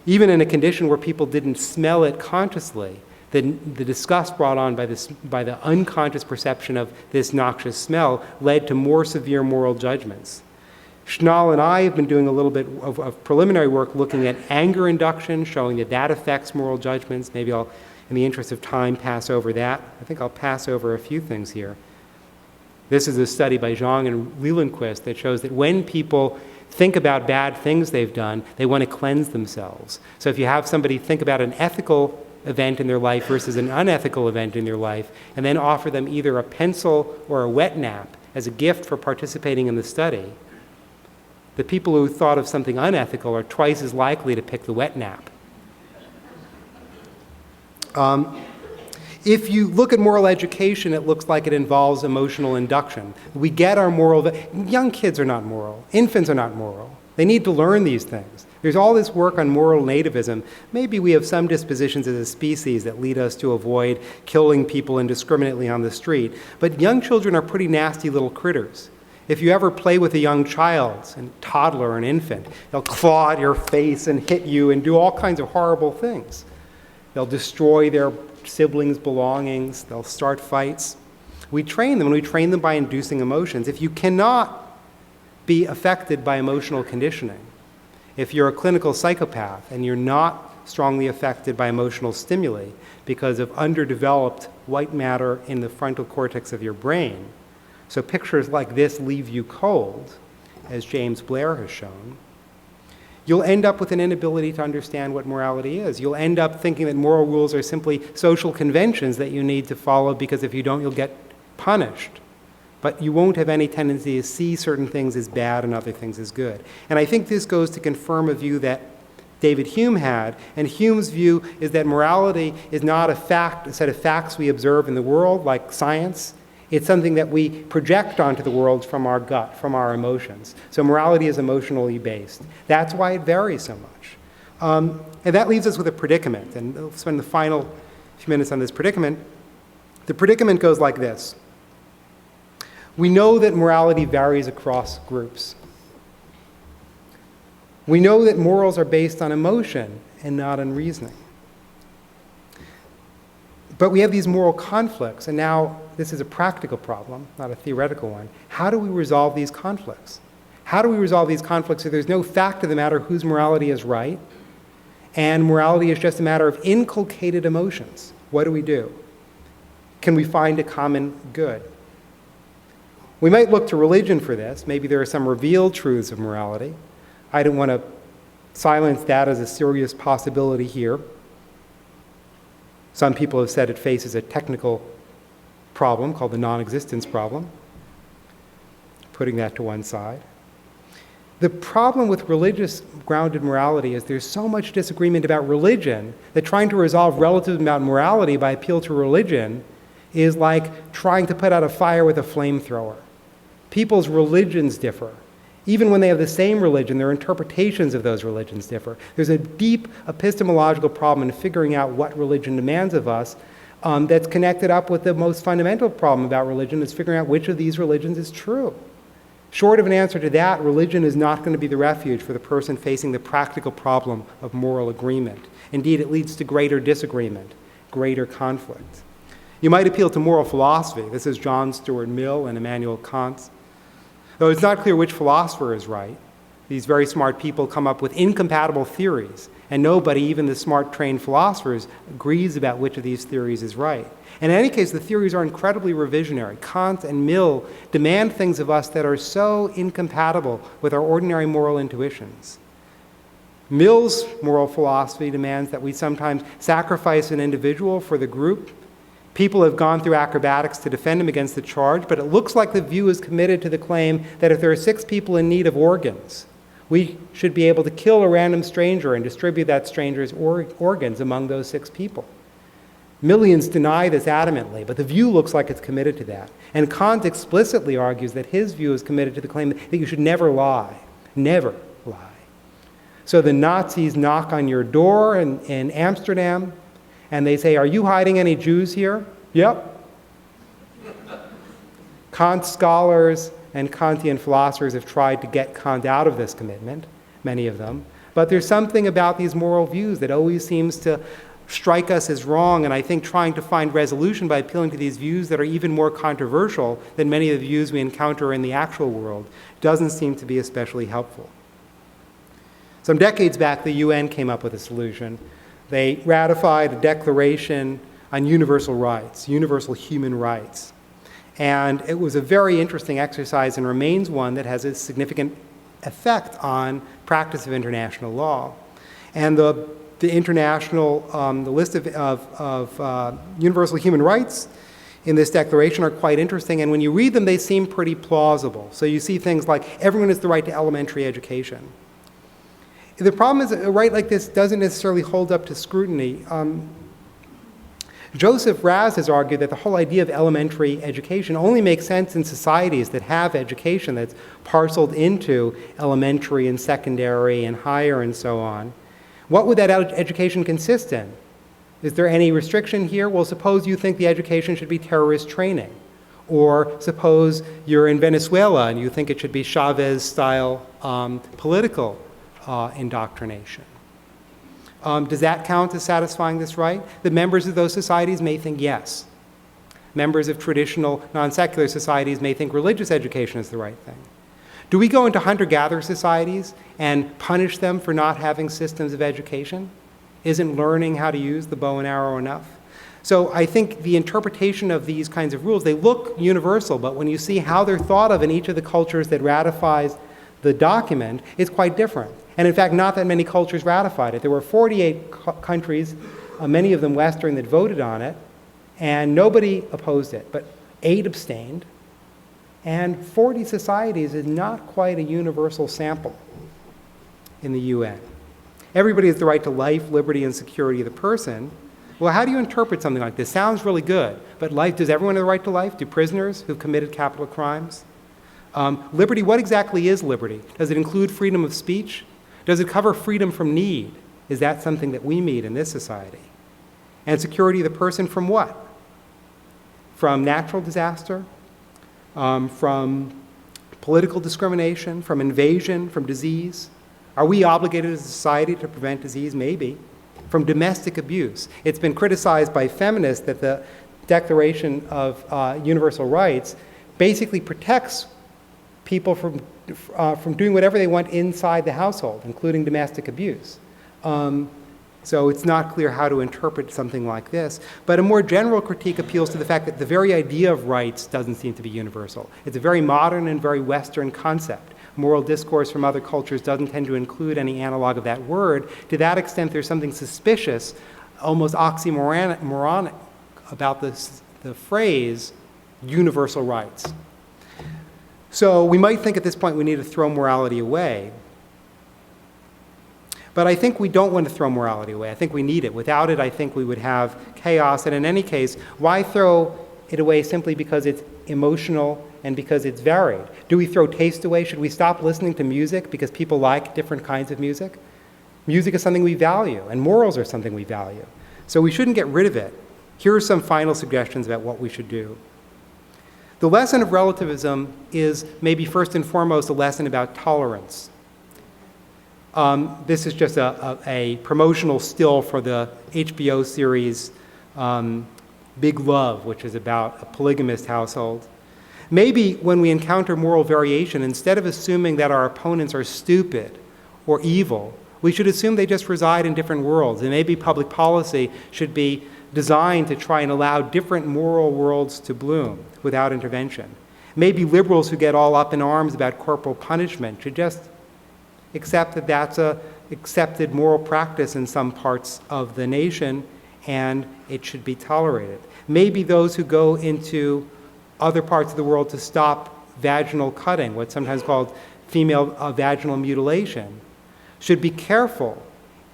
[SPEAKER 2] Even in a condition where people didn't smell it consciously, the disgust brought on by the unconscious perception of this noxious smell led to more severe moral judgments. Schnall and I have been doing a little bit of preliminary work looking at anger induction, showing that that affects moral judgments. Maybe I'll, in the interest of time, pass over that. I think I'll pass over a few things here. This is a study by Zhang and Lelandquist that shows that when people think about bad things they've done, they want to cleanse themselves. So if you have somebody think about an ethical event in their life versus an unethical event in their life, and then offer them either a pencil or a wet nap as a gift for participating in the study, the people who thought of something unethical are twice as likely to pick the wet nap. If you look at moral education, it looks like it involves emotional induction. We get our young kids are not moral. Infants are not moral. They need to learn these things. There's all this work on moral nativism. Maybe we have some dispositions as a species that lead us to avoid killing people indiscriminately on the street. But young children are pretty nasty little critters. If you ever play with a young child, a toddler or an infant, they'll claw at your face and hit you and do all kinds of horrible things. They'll destroy their siblings' belongings. They'll start fights. We train them, and we train them by inducing emotions. If you cannot be affected by emotional conditioning, if you're a clinical psychopath and you're not strongly affected by emotional stimuli because of underdeveloped white matter in the frontal cortex of your brain, so pictures like this leave you cold, as James Blair has shown, you'll end up with an inability to understand what morality is. You'll end up thinking that moral rules are simply social conventions that you need to follow because if you don't, you'll get punished. But you won't have any tendency to see certain things as bad and other things as good. And I think this goes to confirm a view that David Hume had, and Hume's view is that morality is not a set of facts we observe in the world, like science. It's something that we project onto the world from our gut, from our emotions. So morality is emotionally based. That's why it varies so much. And that leaves us with a predicament, and we'll spend the final few minutes on this predicament. The predicament goes like this. We know that morality varies across groups. We know that morals are based on emotion and not on reasoning. But we have these moral conflicts, and now this is a practical problem, not a theoretical one. How do we resolve these conflicts? How do we resolve these conflicts if there's no fact of the matter whose morality is right, and morality is just a matter of inculcated emotions? What do? Can we find a common good? We might look to religion for this. Maybe there are some revealed truths of morality. I don't want to silence that as a serious possibility here. Some people have said it faces a technical problem called the non-existence problem. Putting that to one side. The problem with religious grounded morality is there's so much disagreement about religion that trying to resolve relativism about morality by appeal to religion is like trying to put out a fire with a flamethrower. People's religions differ. Even when they have the same religion, their interpretations of those religions differ. There's a deep epistemological problem in figuring out what religion demands of us that's connected up with the most fundamental problem about religion, is figuring out which of these religions is true. Short of an answer to that, religion is not going to be the refuge for the person facing the practical problem of moral agreement. Indeed, it leads to greater disagreement, greater conflict. You might appeal to moral philosophy. This is John Stuart Mill and Immanuel Kant. Though it's not clear which philosopher is right, these very smart people come up with incompatible theories, and nobody, even the smart, trained philosophers, agrees about which of these theories is right. And in any case, the theories are incredibly revisionary. Kant and Mill demand things of us that are so incompatible with our ordinary moral intuitions. Mill's moral philosophy demands that we sometimes sacrifice an individual for the group. People have gone through acrobatics to defend him against the charge, but it looks like the view is committed to the claim that if there are 6 people in need of organs, we should be able to kill a random stranger and distribute that stranger's organs among those 6 people. Millions deny this adamantly, but the view looks like it's committed to that. And Kant explicitly argues that his view is committed to the claim that you should never lie. Never lie. So the Nazis knock on your door in Amsterdam, and they say, "Are you hiding any Jews here?" "Yep." Kant scholars and Kantian philosophers have tried to get Kant out of this commitment, many of them. But there's something about these moral views that always seems to strike us as wrong, and I think trying to find resolution by appealing to these views that are even more controversial than many of the views we encounter in the actual world doesn't seem to be especially helpful. Some decades back, the UN came up with a solution. They ratified a declaration on universal rights, universal human rights. And it was a very interesting exercise and remains one that has a significant effect on practice of international law. And the international, the list of universal human rights in this declaration are quite interesting, and when you read them, they seem pretty plausible. So you see things like everyone has the right to elementary education. The problem is a right like this doesn't necessarily hold up to scrutiny. Joseph Raz has argued that the whole idea of elementary education only makes sense in societies that have education that's parceled into elementary and secondary and higher and so on. What would that education consist in? Is there any restriction here? Well, suppose you think the education should be terrorist training. Or suppose you're in Venezuela and you think it should be Chavez-style political indoctrination. Does that count as satisfying this right? The members of those societies may think yes. Members of traditional non-secular societies may think religious education is the right thing. Do we go into hunter-gatherer societies and punish them for not having systems of education? Isn't learning how to use the bow and arrow enough? So I think the interpretation of these kinds of rules, they look universal, but when you see how they're thought of in each of the cultures that ratifies the document, it's quite different. And in fact, not that many cultures ratified it. There were 48 countries, many of them Western, that voted on it, and nobody opposed it, but 8 abstained. And 40 societies is not quite a universal sample in the UN. Everybody has the right to life, liberty, and security of the person. Well, how do you interpret something like this? Sounds really good, but life, does everyone have the right to life? Do prisoners who've committed capital crimes? Liberty, what exactly is liberty? Does it include freedom of speech? Does it cover freedom from need? Is that something that we meet in this society? And security of the person from what? From natural disaster? From political discrimination? From invasion? From disease? Are we obligated as a society to prevent disease? Maybe. From domestic abuse. It's been criticized by feminists that the Declaration of Universal Rights basically protects people from doing whatever they want inside the household, including domestic abuse. So it's not clear how to interpret something like this. But a more general critique appeals to the fact that the very idea of rights doesn't seem to be universal. It's a very modern and very Western concept. Moral discourse from other cultures doesn't tend to include any analog of that word. To that extent, there's something suspicious, almost oxymoronic about the phrase universal rights. So we might think at this point we need to throw morality away. But I think we don't want to throw morality away. I think we need it. Without it, I think we would have chaos. And in any case, why throw it away simply because it's emotional and because it's varied? Do we throw taste away? Should we stop listening to music because people like different kinds of music? Music is something we value, and morals are something we value. So we shouldn't get rid of it. Here are some final suggestions about what we should do. The lesson of relativism is maybe first and foremost a lesson about tolerance. This is just a promotional still for the HBO series Big Love, which is about a polygamist household. Maybe when we encounter moral variation, instead of assuming that our opponents are stupid or evil, we should assume they just reside in different worlds. And maybe public policy should be designed to try and allow different moral worlds to bloom without intervention. Maybe liberals who get all up in arms about corporal punishment should just accept that that's an accepted moral practice in some parts of the nation and it should be tolerated. Maybe those who go into other parts of the world to stop vaginal cutting, what's sometimes called female vaginal mutilation, should be careful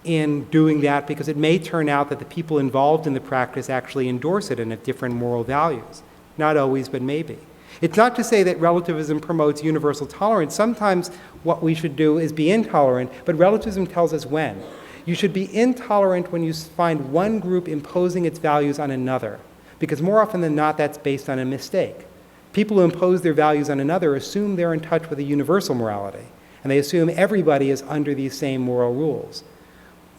[SPEAKER 2] in doing that because it may turn out that the people involved in the practice actually endorse it and have different moral values. Not always, but maybe. It's not to say that relativism promotes universal tolerance. Sometimes what we should do is be intolerant, but relativism tells us when. You should be intolerant when you find one group imposing its values on another, because more often than not, that's based on a mistake. People who impose their values on another assume they're in touch with a universal morality. And they assume everybody is under these same moral rules.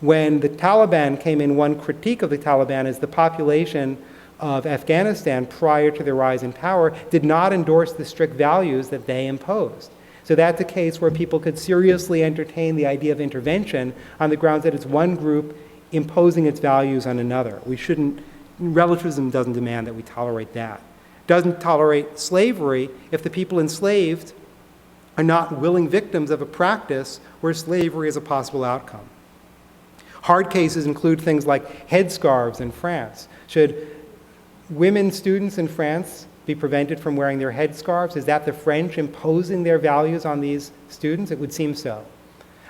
[SPEAKER 2] When the Taliban came in, one critique of the Taliban is the population of Afghanistan prior to their rise in power did not endorse the strict values that they imposed. So that's a case where people could seriously entertain the idea of intervention on the grounds that it's one group imposing its values on another. We shouldn't, relativism doesn't demand that we tolerate that. Doesn't tolerate slavery if the people enslaved are not willing victims of a practice where slavery is a possible outcome. Hard cases include things like headscarves in France. Should women students in France be prevented from wearing their headscarves? Is that the French imposing their values on these students? It would seem so.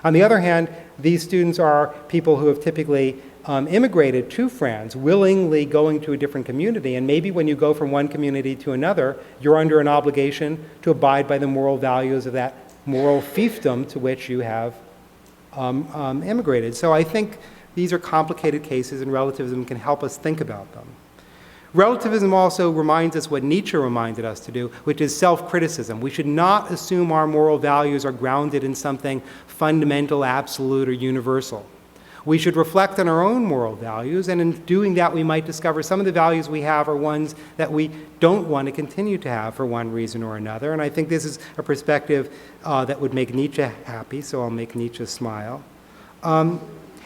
[SPEAKER 2] On the other hand, these students are people who have typically immigrated to France, willingly going to a different community, and maybe when you go from one community to another, you're under an obligation to abide by the moral values of that moral fiefdom to which you have immigrated. So I think these are complicated cases, and relativism can help us think about them. Relativism also reminds us what Nietzsche reminded us to do, which is self-criticism. We should not assume our moral values are grounded in something fundamental, absolute, or universal. We should reflect on our own moral values, and in doing that, we might discover some of the values we have are ones that we don't want to continue to have for one reason or another. And I think this is a perspective that would make Nietzsche happy, so I'll make Nietzsche smile.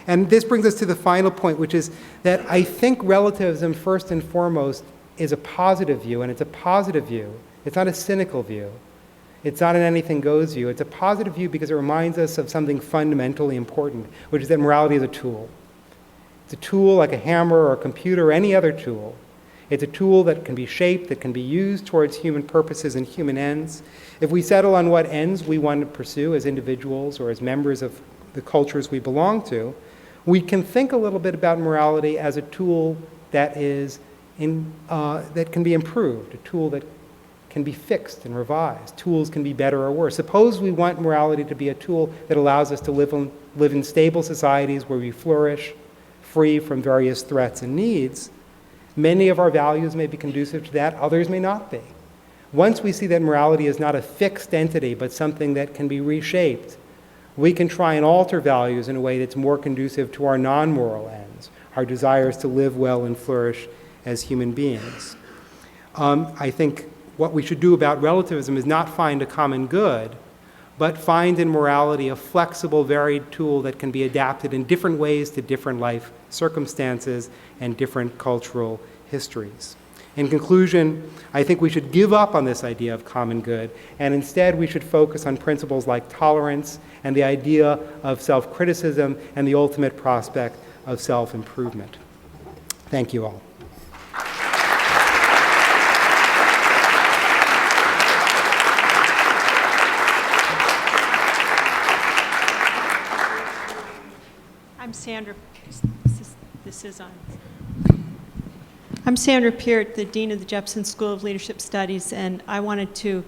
[SPEAKER 2] And this brings us to the final point, which is that I think relativism, first and foremost, is a positive view, and it's a positive view. It's not a cynical view. It's not an anything goes view. It's a positive view because it reminds us of something fundamentally important, which is that morality is a tool. It's a tool like a hammer or a computer or any other tool. It's a tool that can be shaped, that can be used towards human purposes and human ends. If we settle on what ends we want to pursue as individuals or as members of the cultures we belong to, we can think a little bit about morality as a tool that is that can be improved, a tool that can be fixed and revised. Tools can be better or worse. Suppose we want morality to be a tool that allows us to live in stable societies where we flourish, free from various threats and needs. Many of our values may be conducive to that, others may not be. Once we see that morality is not a fixed entity, but something that can be reshaped, we can try and alter values in a way that's more conducive to our non-moral ends, our desires to live well and flourish as human beings. I think what we should do about relativism is not find a common good, but find in morality a flexible, varied tool that can be adapted in different ways to different life circumstances and different cultural histories. In conclusion, I think we should give up on this idea of common good, and instead we should focus on principles like tolerance and the idea of self-criticism and the ultimate prospect of self-improvement. Thank you all.
[SPEAKER 3] I'm Sandra. This is on. I'm Sandra Peart, the Dean of the Jepson School of Leadership Studies, and I wanted to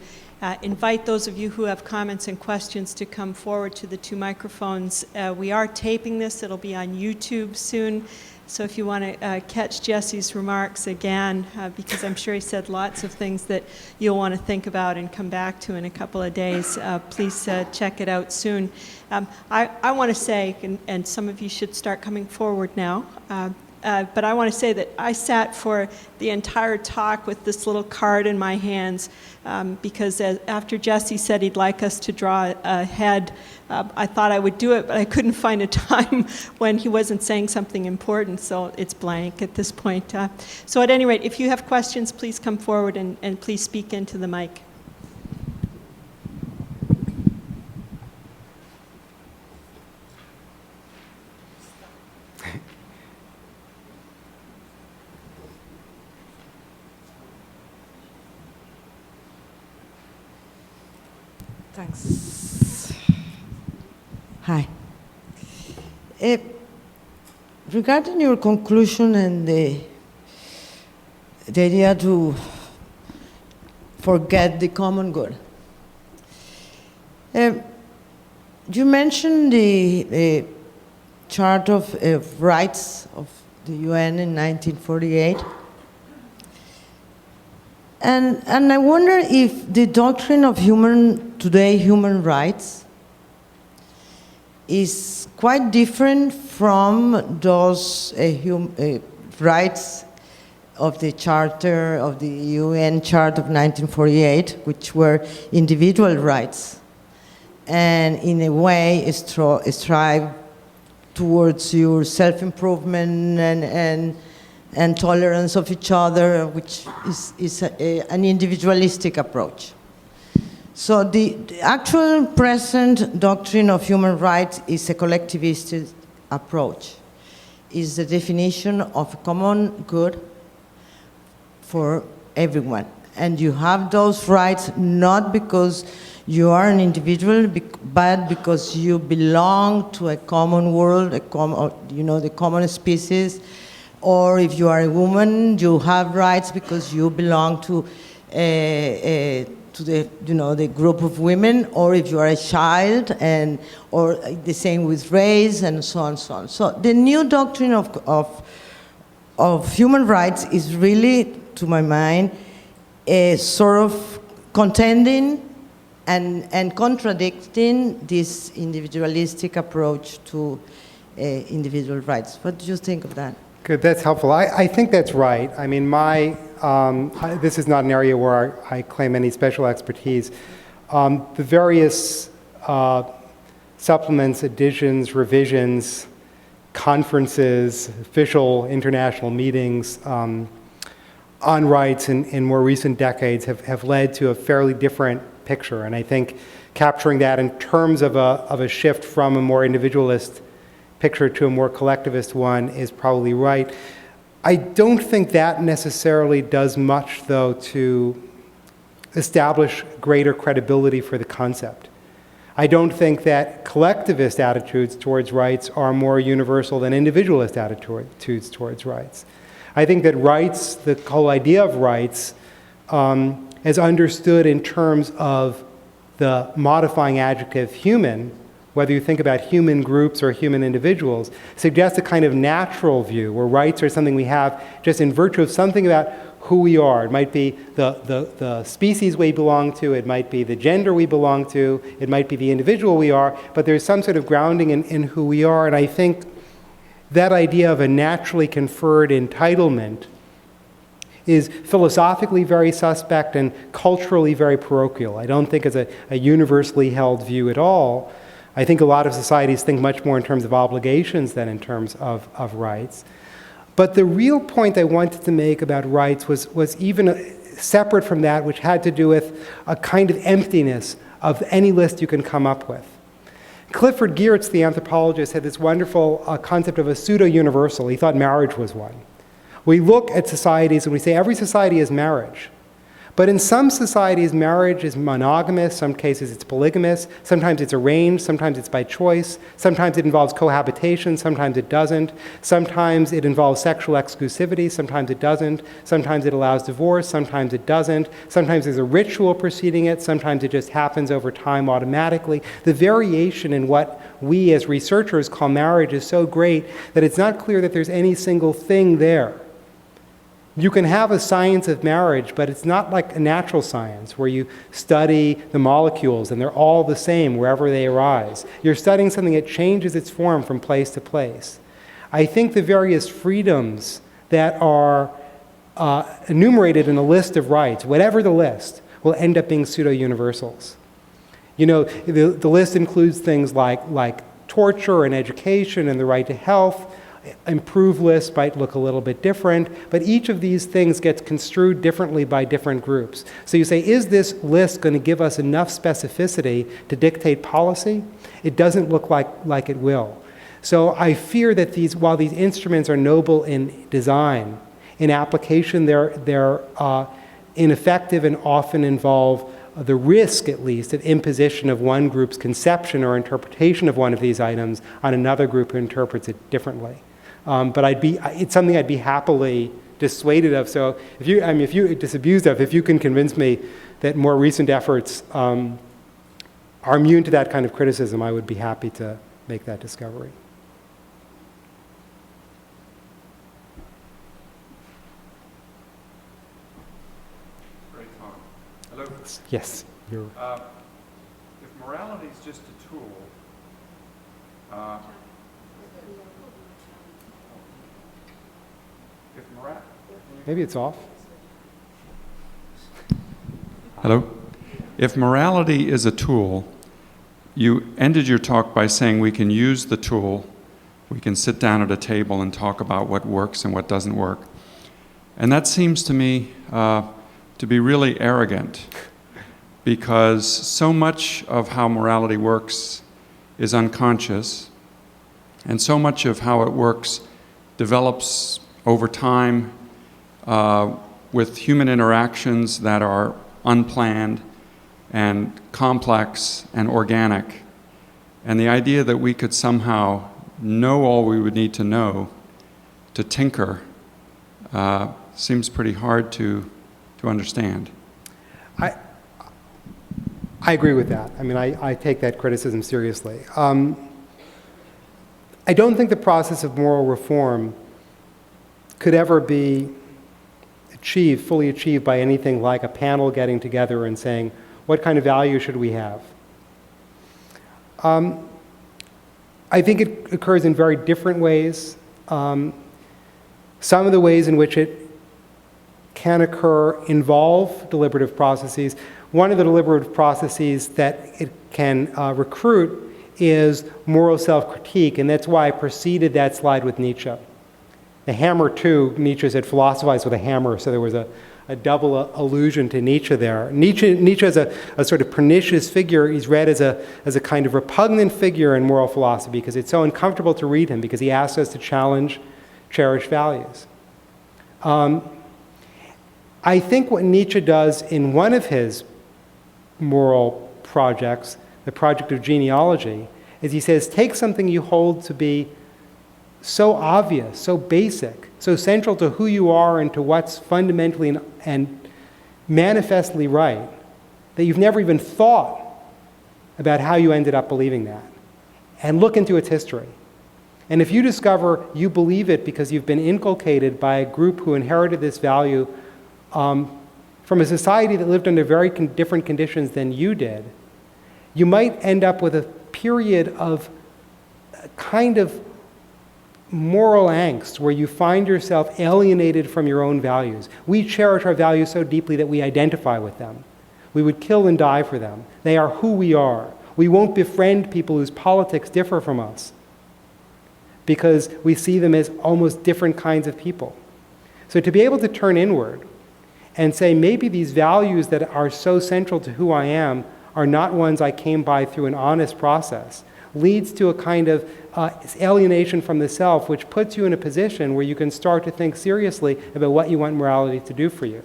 [SPEAKER 3] invite those of you who have comments and questions to come forward to the two microphones. We are taping this. It'll be on YouTube soon. So if you want to catch Jesse's remarks again, because I'm sure he said lots of things that you'll want to think about and come back to in a couple of days, please check it out soon. I want to say, and some of you should start coming forward now, but I want to say that I sat for the entire talk with this little card in my hands because after Jesse said he'd like us to draw a head, I thought I would do it, but I couldn't find a time when he wasn't saying something important, so it's blank at this point. So at any rate, if you have questions, please come forward and please speak into the mic.
[SPEAKER 4] Thanks. Hi. Regarding your conclusion and the idea to forget the common good, you mentioned the Chart of Rights of the UN in 1948. And I wonder if the doctrine of human rights is quite different from those rights of the Charter, of the UN Charter of 1948, which were individual rights, and in a way strive towards your self-improvement and tolerance of each other, which is an individualistic approach. So the actual present doctrine of human rights is a collectivistic approach. Is the definition of a common good for everyone. And you have those rights not because you are an individual, but because you belong to a common world, the common species. Or if you are a woman, you have rights because you belong to the group of women, or if you are a child, or the same with race, and so on, so on. So the new doctrine of human rights is really, to my mind, a sort of contending and contradicting this individualistic approach to individual rights. What do you think of that?
[SPEAKER 2] Good, that's helpful. I think that's right. I mean, this is not an area where I claim any special expertise. The various supplements, additions, revisions, conferences, official international meetings on rights in more recent decades have led to a fairly different picture. And I think capturing that in terms of a shift from a more individualist picture to a more collectivist one is probably right. I don't think that necessarily does much, though, to establish greater credibility for the concept. I don't think that collectivist attitudes towards rights are more universal than individualist attitudes towards rights. I think that rights, the whole idea of rights, as understood in terms of the modifying adjective human, whether you think about human groups or human individuals, suggests a kind of natural view where rights are something we have just in virtue of something about who we are. It might be the species we belong to, it might be the gender we belong to, it might be the individual we are, but there's some sort of grounding in who we are. And I think that idea of a naturally conferred entitlement is philosophically very suspect and culturally very parochial. I don't think it's a universally held view at all. I think a lot of societies think much more in terms of obligations than in terms of rights. But the real point I wanted to make about rights was even separate from that, which had to do with a kind of emptiness of any list you can come up with. Clifford Geertz, the anthropologist, had this wonderful concept of a pseudo-universal. He thought marriage was one. We look at societies and we say every society is marriage. But in some societies, marriage is monogamous, some cases it's polygamous, sometimes it's arranged, sometimes it's by choice, sometimes it involves cohabitation, sometimes it doesn't, sometimes it involves sexual exclusivity, sometimes it doesn't, sometimes it allows divorce, sometimes it doesn't, sometimes there's a ritual preceding it, sometimes it just happens over time automatically. The variation in what we as researchers call marriage is so great that it's not clear that there's any single thing there. You can have a science of marriage, but it's not like a natural science where you study the molecules and they're all the same wherever they arise. You're studying something that changes its form from place to place. I think the various freedoms that are enumerated in a list of rights, whatever the list, will end up being pseudo-universals. You know, the list includes things like torture and education and the right to health. Improved lists might look a little bit different, but each of these things gets construed differently by different groups. So you say, is this list going to give us enough specificity to dictate policy? It doesn't look like it will. So I fear that while these instruments are noble in design, in application they're ineffective and often involve the risk, at least, of imposition of one group's conception or interpretation of one of these items on another group who interprets it differently. But it's something I'd be happily dissuaded of. So if you can convince me that more recent efforts are immune to that kind of criticism, I would be happy to make that discovery.
[SPEAKER 5] Great time. Hello.
[SPEAKER 2] Yes.
[SPEAKER 5] If morality is just a tool, If mora-
[SPEAKER 2] Maybe it's off.
[SPEAKER 5] Hello? If morality is a tool, you ended your talk by saying we can use the tool, we can sit down at a table and talk about what works and what doesn't work. And that seems to me to be really arrogant, because so much of how morality works is unconscious, and so much of how it works develops over time with human interactions that are unplanned and complex and organic. And the idea that we could somehow know all we would need to know to tinker seems pretty hard to understand.
[SPEAKER 2] I agree with that. I mean, I take that criticism seriously. I don't think the process of moral reform could ever be fully achieved by anything like a panel getting together and saying, what kind of value should we have? I think it occurs in very different ways. Some of the ways in which it can occur involve deliberative processes. One of the deliberative processes that it can recruit is moral self-critique, and that's why I preceded that slide with Nietzsche. The hammer, too, Nietzsche said, philosophized with a hammer, so there was a double allusion to Nietzsche there. Nietzsche is a sort of pernicious figure. He's read as a kind of repugnant figure in moral philosophy because it's so uncomfortable to read him, because he asks us to challenge cherished values. I think what Nietzsche does in one of his moral projects, the project of genealogy, is he says, take something you hold to be so obvious, so basic, so central to who you are and to what's fundamentally and manifestly right, that you've never even thought about how you ended up believing that, and look into its history. And if you discover you believe it because you've been inculcated by a group who inherited this value from a society that lived under very different conditions than you did, you might end up with a period of kind of moral angst where you find yourself alienated from your own values. We cherish our values so deeply that we identify with them. We would kill and die for them. They are who we are. We won't befriend people whose politics differ from us because we see them as almost different kinds of people. So to be able to turn inward and say, maybe these values that are so central to who I am are not ones I came by through an honest process, leads to a kind of alienation from the self, which puts you in a position where you can start to think seriously about what you want morality to do for you.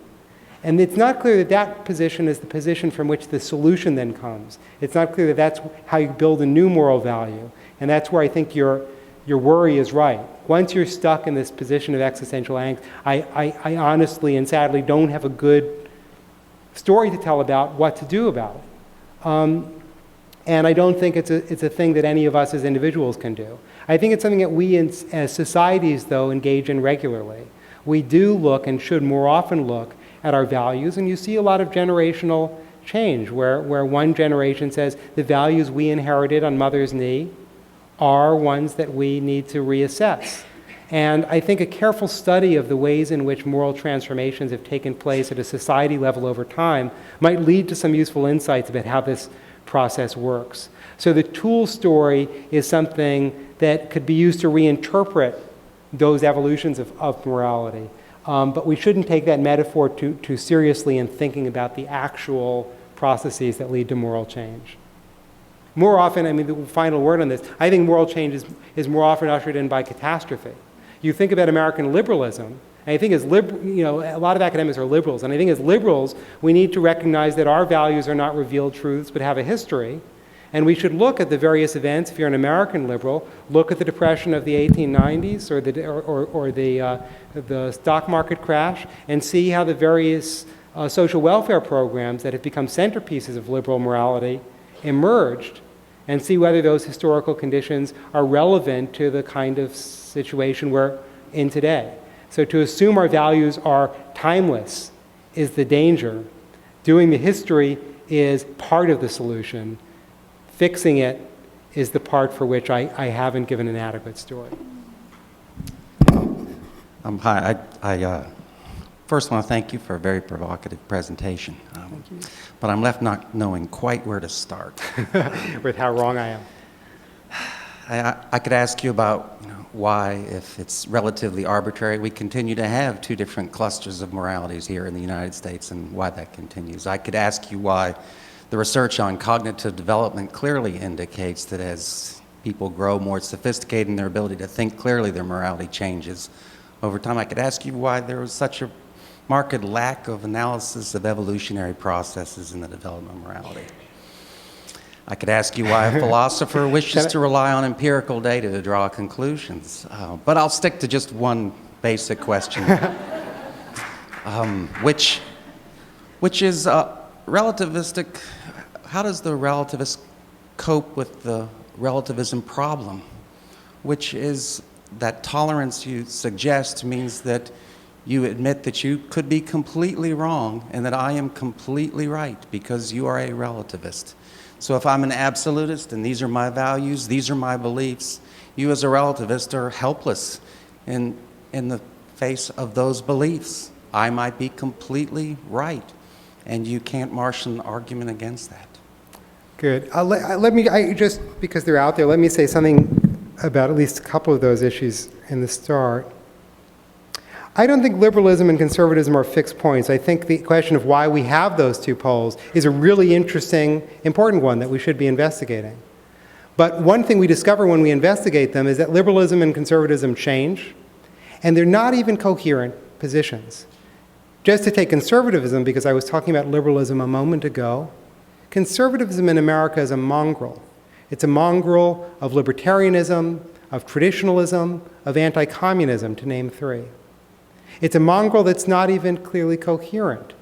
[SPEAKER 2] And it's not clear that that position is the position from which the solution then comes. It's not clear that that's how you build a new moral value. And that's where I think your worry is right. Once you're stuck in this position of existential angst, I honestly and sadly don't have a good story to tell about what to do about it. And I don't think it's a thing that any of us as individuals can do. I think it's something that we as societies, though, engage in regularly. We do look and should more often look at our values, and you see a lot of generational change where one generation says the values we inherited on mother's knee are ones that we need to reassess. And I think a careful study of the ways in which moral transformations have taken place at a society level over time might lead to some useful insights about how this process works. So the tool story is something that could be used to reinterpret those evolutions of morality. But we shouldn't take that metaphor too seriously in thinking about the actual processes that lead to moral change. More often, I mean, the final word on this, I think moral change is more often ushered in by catastrophe. You think about American liberalism, and I think as a lot of academics are liberals, and I think as liberals, we need to recognize that our values are not revealed truths, but have a history. And we should look at the various events. If you're an American liberal, look at the Depression of the 1890s or the stock market crash, and see how the various social welfare programs that have become centerpieces of liberal morality emerged, and see whether those historical conditions are relevant to the kind of situation we're in today. So to assume our values are timeless is the danger. Doing the history is part of the solution. Fixing it is the part for which I haven't given an adequate story.
[SPEAKER 6] Hi, I first want to thank you for a very provocative presentation.
[SPEAKER 2] Thank you.
[SPEAKER 6] But I'm left not knowing quite where to start.
[SPEAKER 2] With how wrong I am.
[SPEAKER 6] I could ask you about why, if it's relatively arbitrary, we continue to have two different clusters of moralities here in the United States and why that continues. I could ask you why the research on cognitive development clearly indicates that as people grow more sophisticated in their ability to think clearly, their morality changes over time. I could ask you why there was such a marked lack of analysis of evolutionary processes in the development of morality. I could ask you why a philosopher wishes to rely on empirical data to draw conclusions. But I'll stick to just one basic question, which is relativistic. How does the relativist cope with the relativism problem, which is that tolerance you suggest means that you admit that you could be completely wrong and that I am completely right because you are a relativist. So if I'm an absolutist and these are my values, these are my beliefs, you as a relativist are helpless in the face of those beliefs. I might be completely right, and you can't marshal an argument against that.
[SPEAKER 2] Good. Just because they're out there, let me say something about at least a couple of those issues in the start. I don't think liberalism and conservatism are fixed points. I think the question of why we have those two poles is a really interesting, important one that we should be investigating. But one thing we discover when we investigate them is that liberalism and conservatism change, and they're not even coherent positions. Just to take conservatism, because I was talking about liberalism a moment ago, conservatism in America is a mongrel. It's a mongrel of libertarianism, of traditionalism, of anti-communism, to name three. It's a mongrel that's not even clearly coherent.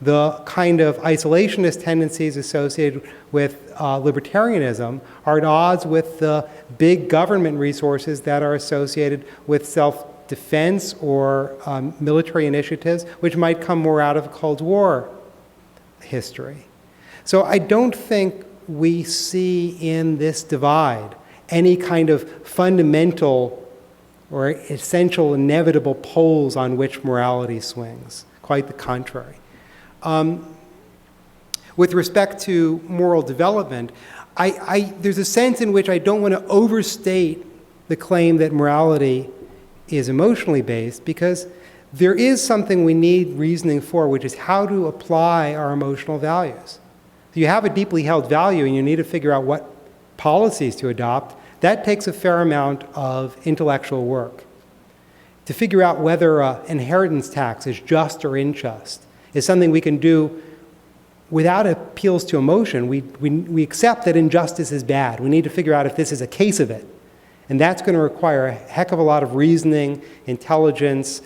[SPEAKER 2] The kind of isolationist tendencies associated with libertarianism are at odds with the big government resources that are associated with self-defense or military initiatives, which might come more out of Cold War history. So I don't think we see in this divide any kind of fundamental or essential, inevitable poles on which morality swings. Quite the contrary. With respect to moral development, there's a sense in which I don't want to overstate the claim that morality is emotionally based, because there is something we need reasoning for, which is how to apply our emotional values. So you have a deeply held value and you need to figure out what policies to adopt. That takes a fair amount of intellectual work. To figure out whether an inheritance tax is just or unjust is something we can do without appeals to emotion. We accept that injustice is bad. We need to figure out if this is a case of it. And that's going to require a heck of a lot of reasoning, intelligence,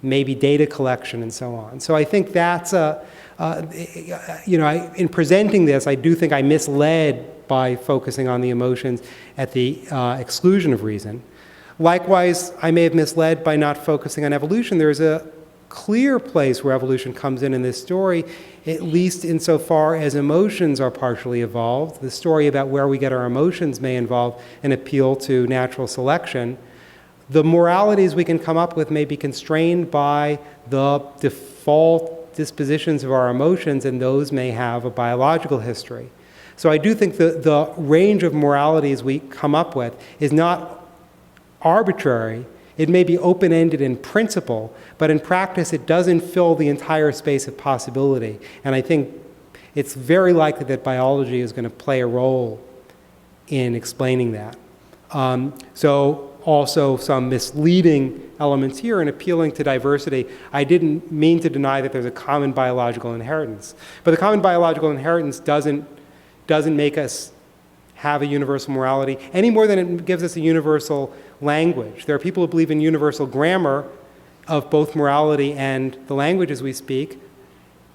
[SPEAKER 2] maybe data collection, and so on. So I think that's in presenting this, I do think I misled by focusing on the emotions at the exclusion of reason. Likewise, I may have misled by not focusing on evolution. There's a clear place where evolution comes in this story, at least insofar as emotions are partially evolved. The story about where we get our emotions may involve an appeal to natural selection. The moralities we can come up with may be constrained by the default dispositions of our emotions, and those may have a biological history. So I do think the range of moralities we come up with is not arbitrary. It may be open-ended in principle, but in practice it doesn't fill the entire space of possibility. And I think it's very likely that biology is going to play a role in explaining that. So also some misleading elements here in appealing to diversity. I didn't mean to deny that there's a common biological inheritance, but the common biological inheritance doesn't make us have a universal morality any more than it gives us a universal language. There are people who believe in universal grammar of both morality and the languages we speak.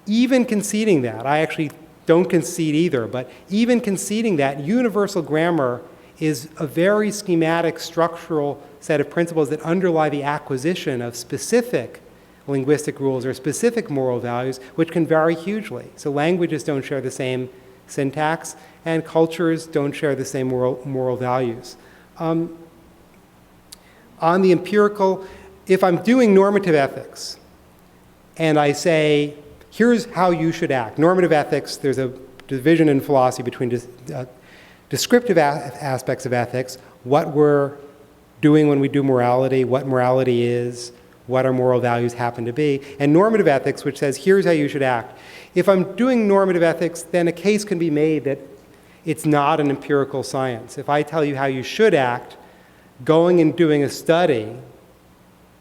[SPEAKER 2] Even conceding that, I actually don't concede either, but even conceding that, universal grammar is a very schematic, structural set of principles that underlie the acquisition of specific linguistic rules or specific moral values, which can vary hugely. So languages don't share the same syntax, and cultures don't share the same moral values. On the empirical, if I'm doing normative ethics, and I say, here's how you should act. Normative ethics, there's a division in philosophy between descriptive aspects of ethics, what we're doing when we do morality, what morality is, what our moral values happen to be, and normative ethics, which says, here's how you should act. If I'm doing normative ethics, then a case can be made that it's not an empirical science. If I tell you how you should act, going and doing a study,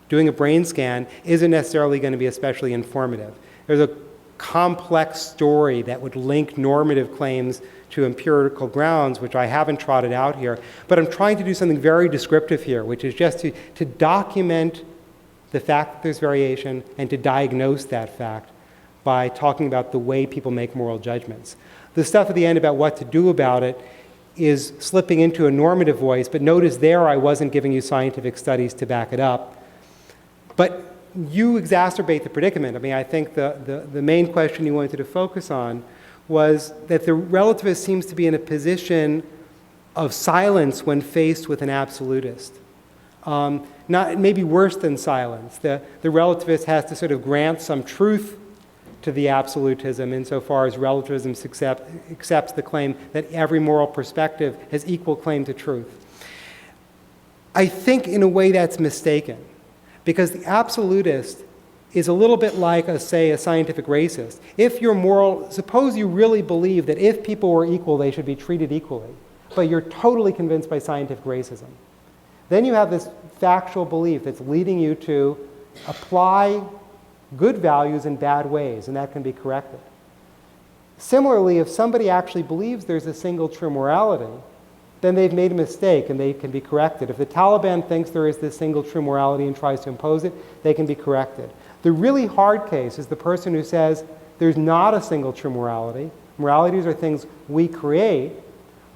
[SPEAKER 2] doing a brain scan, isn't necessarily going to be especially informative. There's a complex story that would link normative claims to empirical grounds, which I haven't trotted out here. But I'm trying to do something very descriptive here, which is just to document the fact that there's variation and to diagnose that fact by talking about the way people make moral judgments. The stuff at the end about what to do about it is slipping into a normative voice, but notice there I wasn't giving you scientific studies to back it up. But you exacerbate the predicament. I mean, I think the main question you wanted to focus on was that the relativist seems to be in a position of silence when faced with an absolutist. Not maybe worse than silence. The relativist has to sort of grant some truth to the absolutism insofar as relativism accepts the claim that every moral perspective has equal claim to truth. I think in a way that's mistaken, because the absolutist is a little bit like, say, a scientific racist. If you're moral, suppose you really believe that if people were equal, they should be treated equally, but you're totally convinced by scientific racism. Then you have this factual belief that's leading you to apply good values in bad ways, and that can be corrected. Similarly, if somebody actually believes there's a single true morality, then they've made a mistake and they can be corrected. If the Taliban thinks there is this single true morality and tries to impose it, they can be corrected. The really hard case is the person who says there's not a single true morality. Moralities are things we create,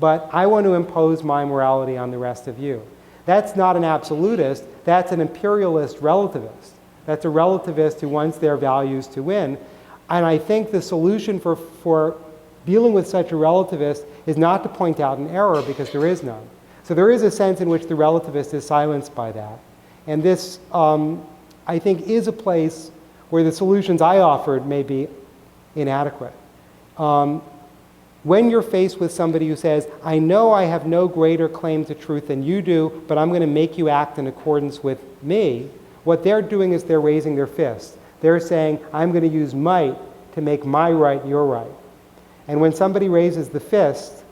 [SPEAKER 2] but I want to impose my morality on the rest of you. That's not an absolutist, that's an imperialist relativist. That's a relativist who wants their values to win. And I think the solution for dealing with such a relativist is not to point out an error, because there is none. So there is a sense in which the relativist is silenced by that. And this, I think, is a place where the solutions I offered may be inadequate. When you're faced with somebody who says, I know I have no greater claim to truth than you do, but I'm going to make you act in accordance with me, what they're doing is they're raising their fist. They're saying, I'm going to use might to make my right your right. And when somebody raises the fist,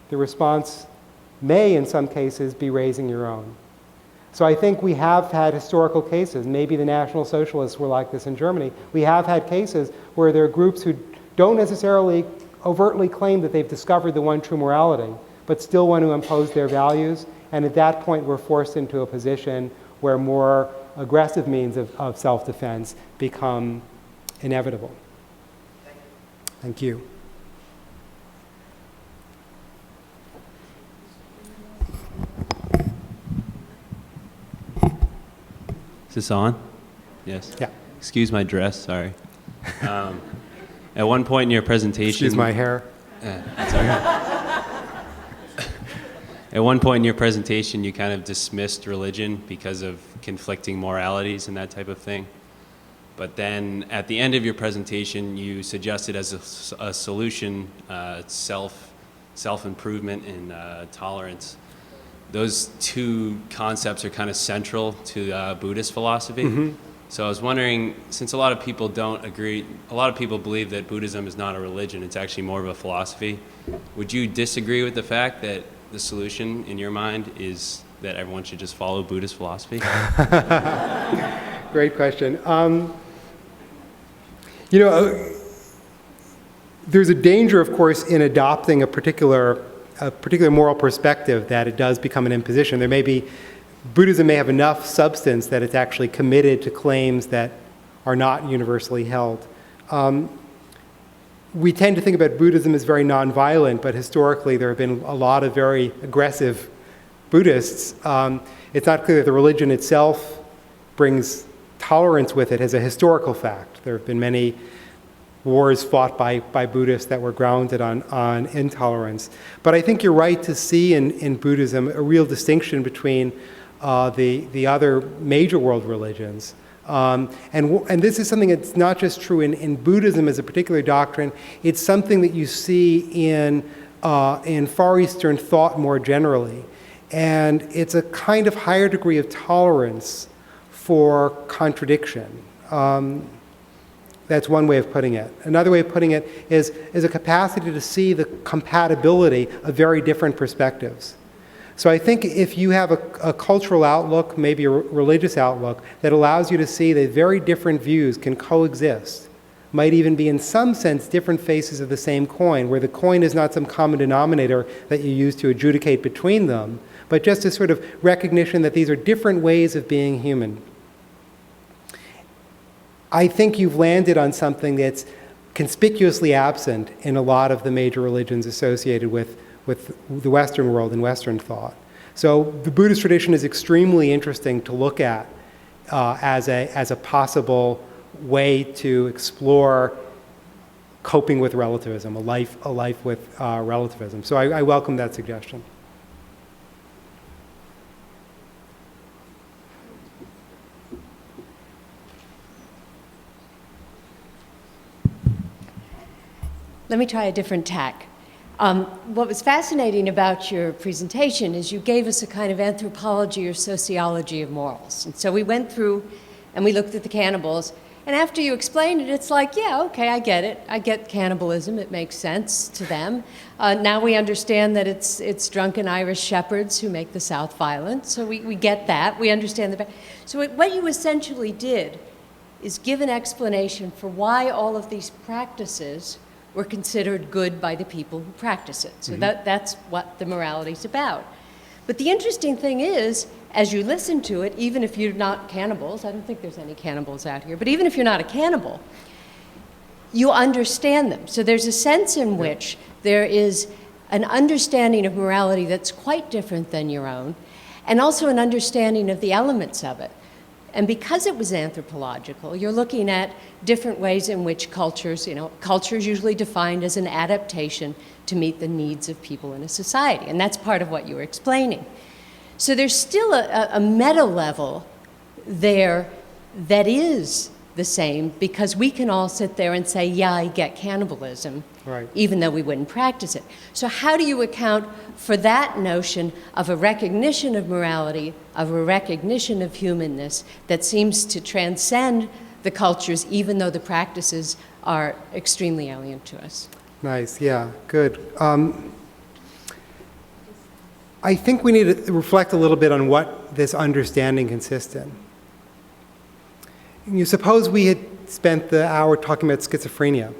[SPEAKER 2] the response may, in some cases, be raising your own. So I think we have had historical cases. Maybe the National Socialists were like this in Germany. We have had cases where there are groups who don't necessarily overtly claim that they've discovered the one true morality, but still want to impose their values. And at that point, we're forced into a position where more aggressive means of self-defense become inevitable. Thank you.
[SPEAKER 7] Is this on? Yes.
[SPEAKER 2] Yeah.
[SPEAKER 7] Excuse my dress, sorry. At one point in your presentation...
[SPEAKER 2] Excuse my hair.
[SPEAKER 7] That's all right. At one point in your presentation, you kind of dismissed religion because of conflicting moralities and that type of thing. But then at the end of your presentation, you suggested as a solution self-improvement and tolerance. Those two concepts are kind of central to Buddhist philosophy. Mm-hmm. So I was wondering, since a lot of people don't agree, a lot of people believe that Buddhism is not a religion, it's actually more of a philosophy. Would you disagree with the fact that the solution in your mind is that everyone should just follow Buddhist philosophy?
[SPEAKER 2] Great question. There's a danger, of course, in adopting a particular moral perspective that it does become an imposition. Buddhism may have enough substance that it's actually committed to claims that are not universally held. We tend to think about Buddhism as very nonviolent, but historically there have been a lot of very aggressive Buddhists. It's not clear that the religion itself brings tolerance with it as a historical fact. There have been many wars fought by Buddhists that were grounded on intolerance. But I think you're right to see in Buddhism a real distinction between the other major world religions. And this is something that's not just true in Buddhism as a particular doctrine, it's something that you see in Far Eastern thought more generally. And it's a kind of higher degree of tolerance for contradiction. That's one way of putting it. Another way of putting it is a capacity to see the compatibility of very different perspectives. So I think if you have a cultural outlook, maybe a religious outlook, that allows you to see that very different views can coexist, might even be in some sense different faces of the same coin, where the coin is not some common denominator that you use to adjudicate between them, but just a sort of recognition that these are different ways of being human. I think you've landed on something that's conspicuously absent in a lot of the major religions associated with the Western world and Western thought. So the Buddhist tradition is extremely interesting to look at as a possible way to explore coping with relativism, a life with relativism. So I welcome that suggestion.
[SPEAKER 8] Let me try a different tack. What was fascinating about your presentation is you gave us a kind of anthropology or sociology of morals. And so we went through and we looked at the cannibals. And after you explained it, it's like, yeah, okay, I get it. I get cannibalism. It makes sense to them. Now we understand that it's drunken Irish shepherds who make the South violent. So we get that. We understand the... So what you essentially did is give an explanation for why all of these practices were considered good by the people who practice it. So that's what the morality is about. But the interesting thing is, as you listen to it, even if you're not cannibals, I don't think there's any cannibals out here, but even if you're not a cannibal, you understand them. So there's a sense in which there is an understanding of morality that's quite different than your own, and also an understanding of the elements of it. And because it was anthropological, you're looking at different ways in which cultures, culture is usually defined as an adaptation to meet the needs of people in a society. And that's part of what you were explaining. So there's still a meta level there that is the same, because we can all sit there and say, yeah, I get cannibalism, right, even though we wouldn't practice it. So how do you account for that notion of a recognition of morality, of a recognition of humanness that seems to transcend the cultures, even though the practices are extremely alien to us? Nice, yeah, good.
[SPEAKER 2] I think we need to reflect a little bit on what this understanding consists in. You suppose we had spent the hour talking about schizophrenia,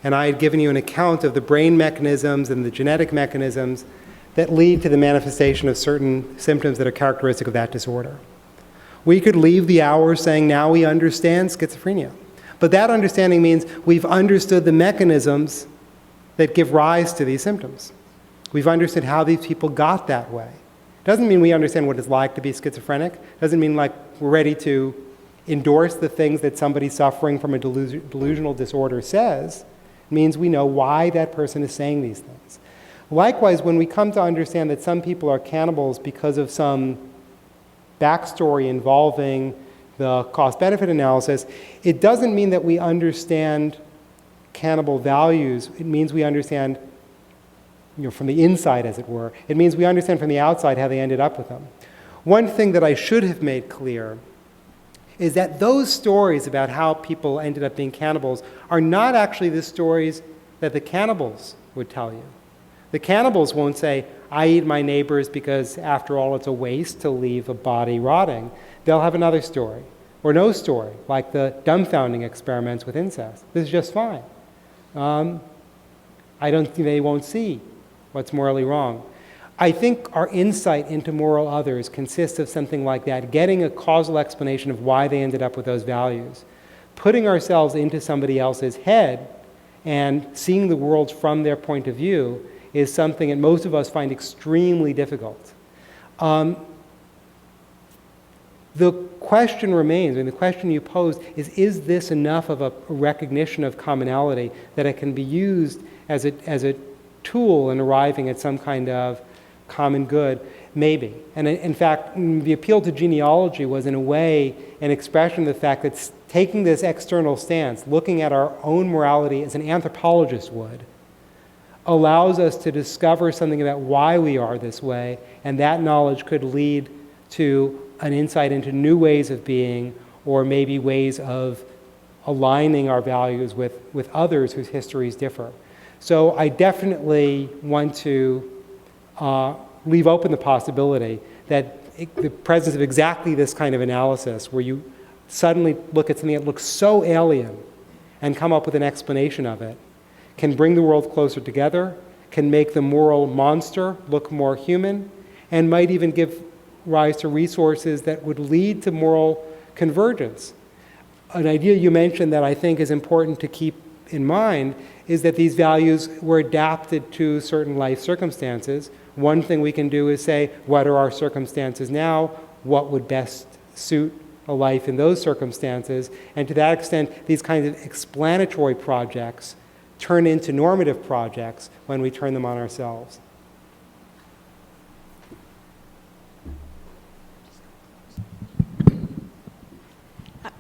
[SPEAKER 2] and I had given you an account of the brain mechanisms and the genetic mechanisms that lead to the manifestation of certain symptoms that are characteristic of that disorder. We could leave the hour saying, now we understand schizophrenia. But that understanding means we've understood the mechanisms that give rise to these symptoms. We've understood how these people got that way. Doesn't mean we understand what it's like to be schizophrenic. Doesn't mean like we're ready to endorse the things that somebody suffering from a delusional disorder says. It means we know why that person is saying these things. Likewise, when we come to understand that some people are cannibals because of some backstory involving the cost-benefit analysis, it doesn't mean that we understand cannibal values. It means we understand, from the inside, as it were. It means we understand from the outside how they ended up with them. One thing that I should have made clear is that those stories about how people ended up being cannibals are not actually the stories that the cannibals would tell you. The cannibals won't say, I eat my neighbors because, after all, it's a waste to leave a body rotting. They'll have another story, or no story, like the dumbfounding experiments with incest. This is just fine. I don't think they won't see what's morally wrong. I think our insight into moral others consists of something like that, getting a causal explanation of why they ended up with those values, putting ourselves into somebody else's head and seeing the world from their point of view is something that most of us find extremely difficult. The question remains, and the question you pose is this enough of a recognition of commonality that it can be used as a tool in arriving at some kind of common good? Maybe. And in fact, the appeal to genealogy was in a way an expression of the fact that taking this external stance, looking at our own morality as an anthropologist would, allows us to discover something about why we are this way, and that knowledge could lead to an insight into new ways of being, or maybe ways of aligning our values with others whose histories differ. So I definitely want to leave open the possibility that the presence of exactly this kind of analysis, where you suddenly look at something that looks so alien and come up with an explanation of it, can bring the world closer together, can make the moral monster look more human, and might even give rise to resources that would lead to moral convergence. An idea you mentioned that I think is important to keep in mind is that these values were adapted to certain life circumstances. One thing we can do is say, what are our circumstances now? What would best suit a life in those circumstances? And to that extent, these kinds of explanatory projects turn into normative projects when we turn them on ourselves.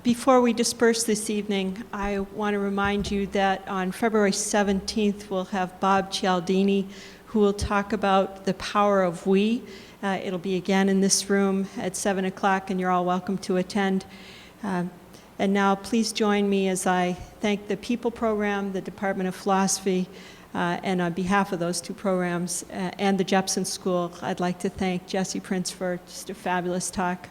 [SPEAKER 3] Before we disperse this evening, I want to remind you that on February 17th, we'll have Bob Cialdini, who will talk about the power of we. It'll be again in this room at 7 o'clock, and you're all welcome to attend. And now please join me as I thank the People Program, the Department of Philosophy, and on behalf of those two programs and the Jepson School, I'd like to thank Jesse Prinz for just a fabulous talk.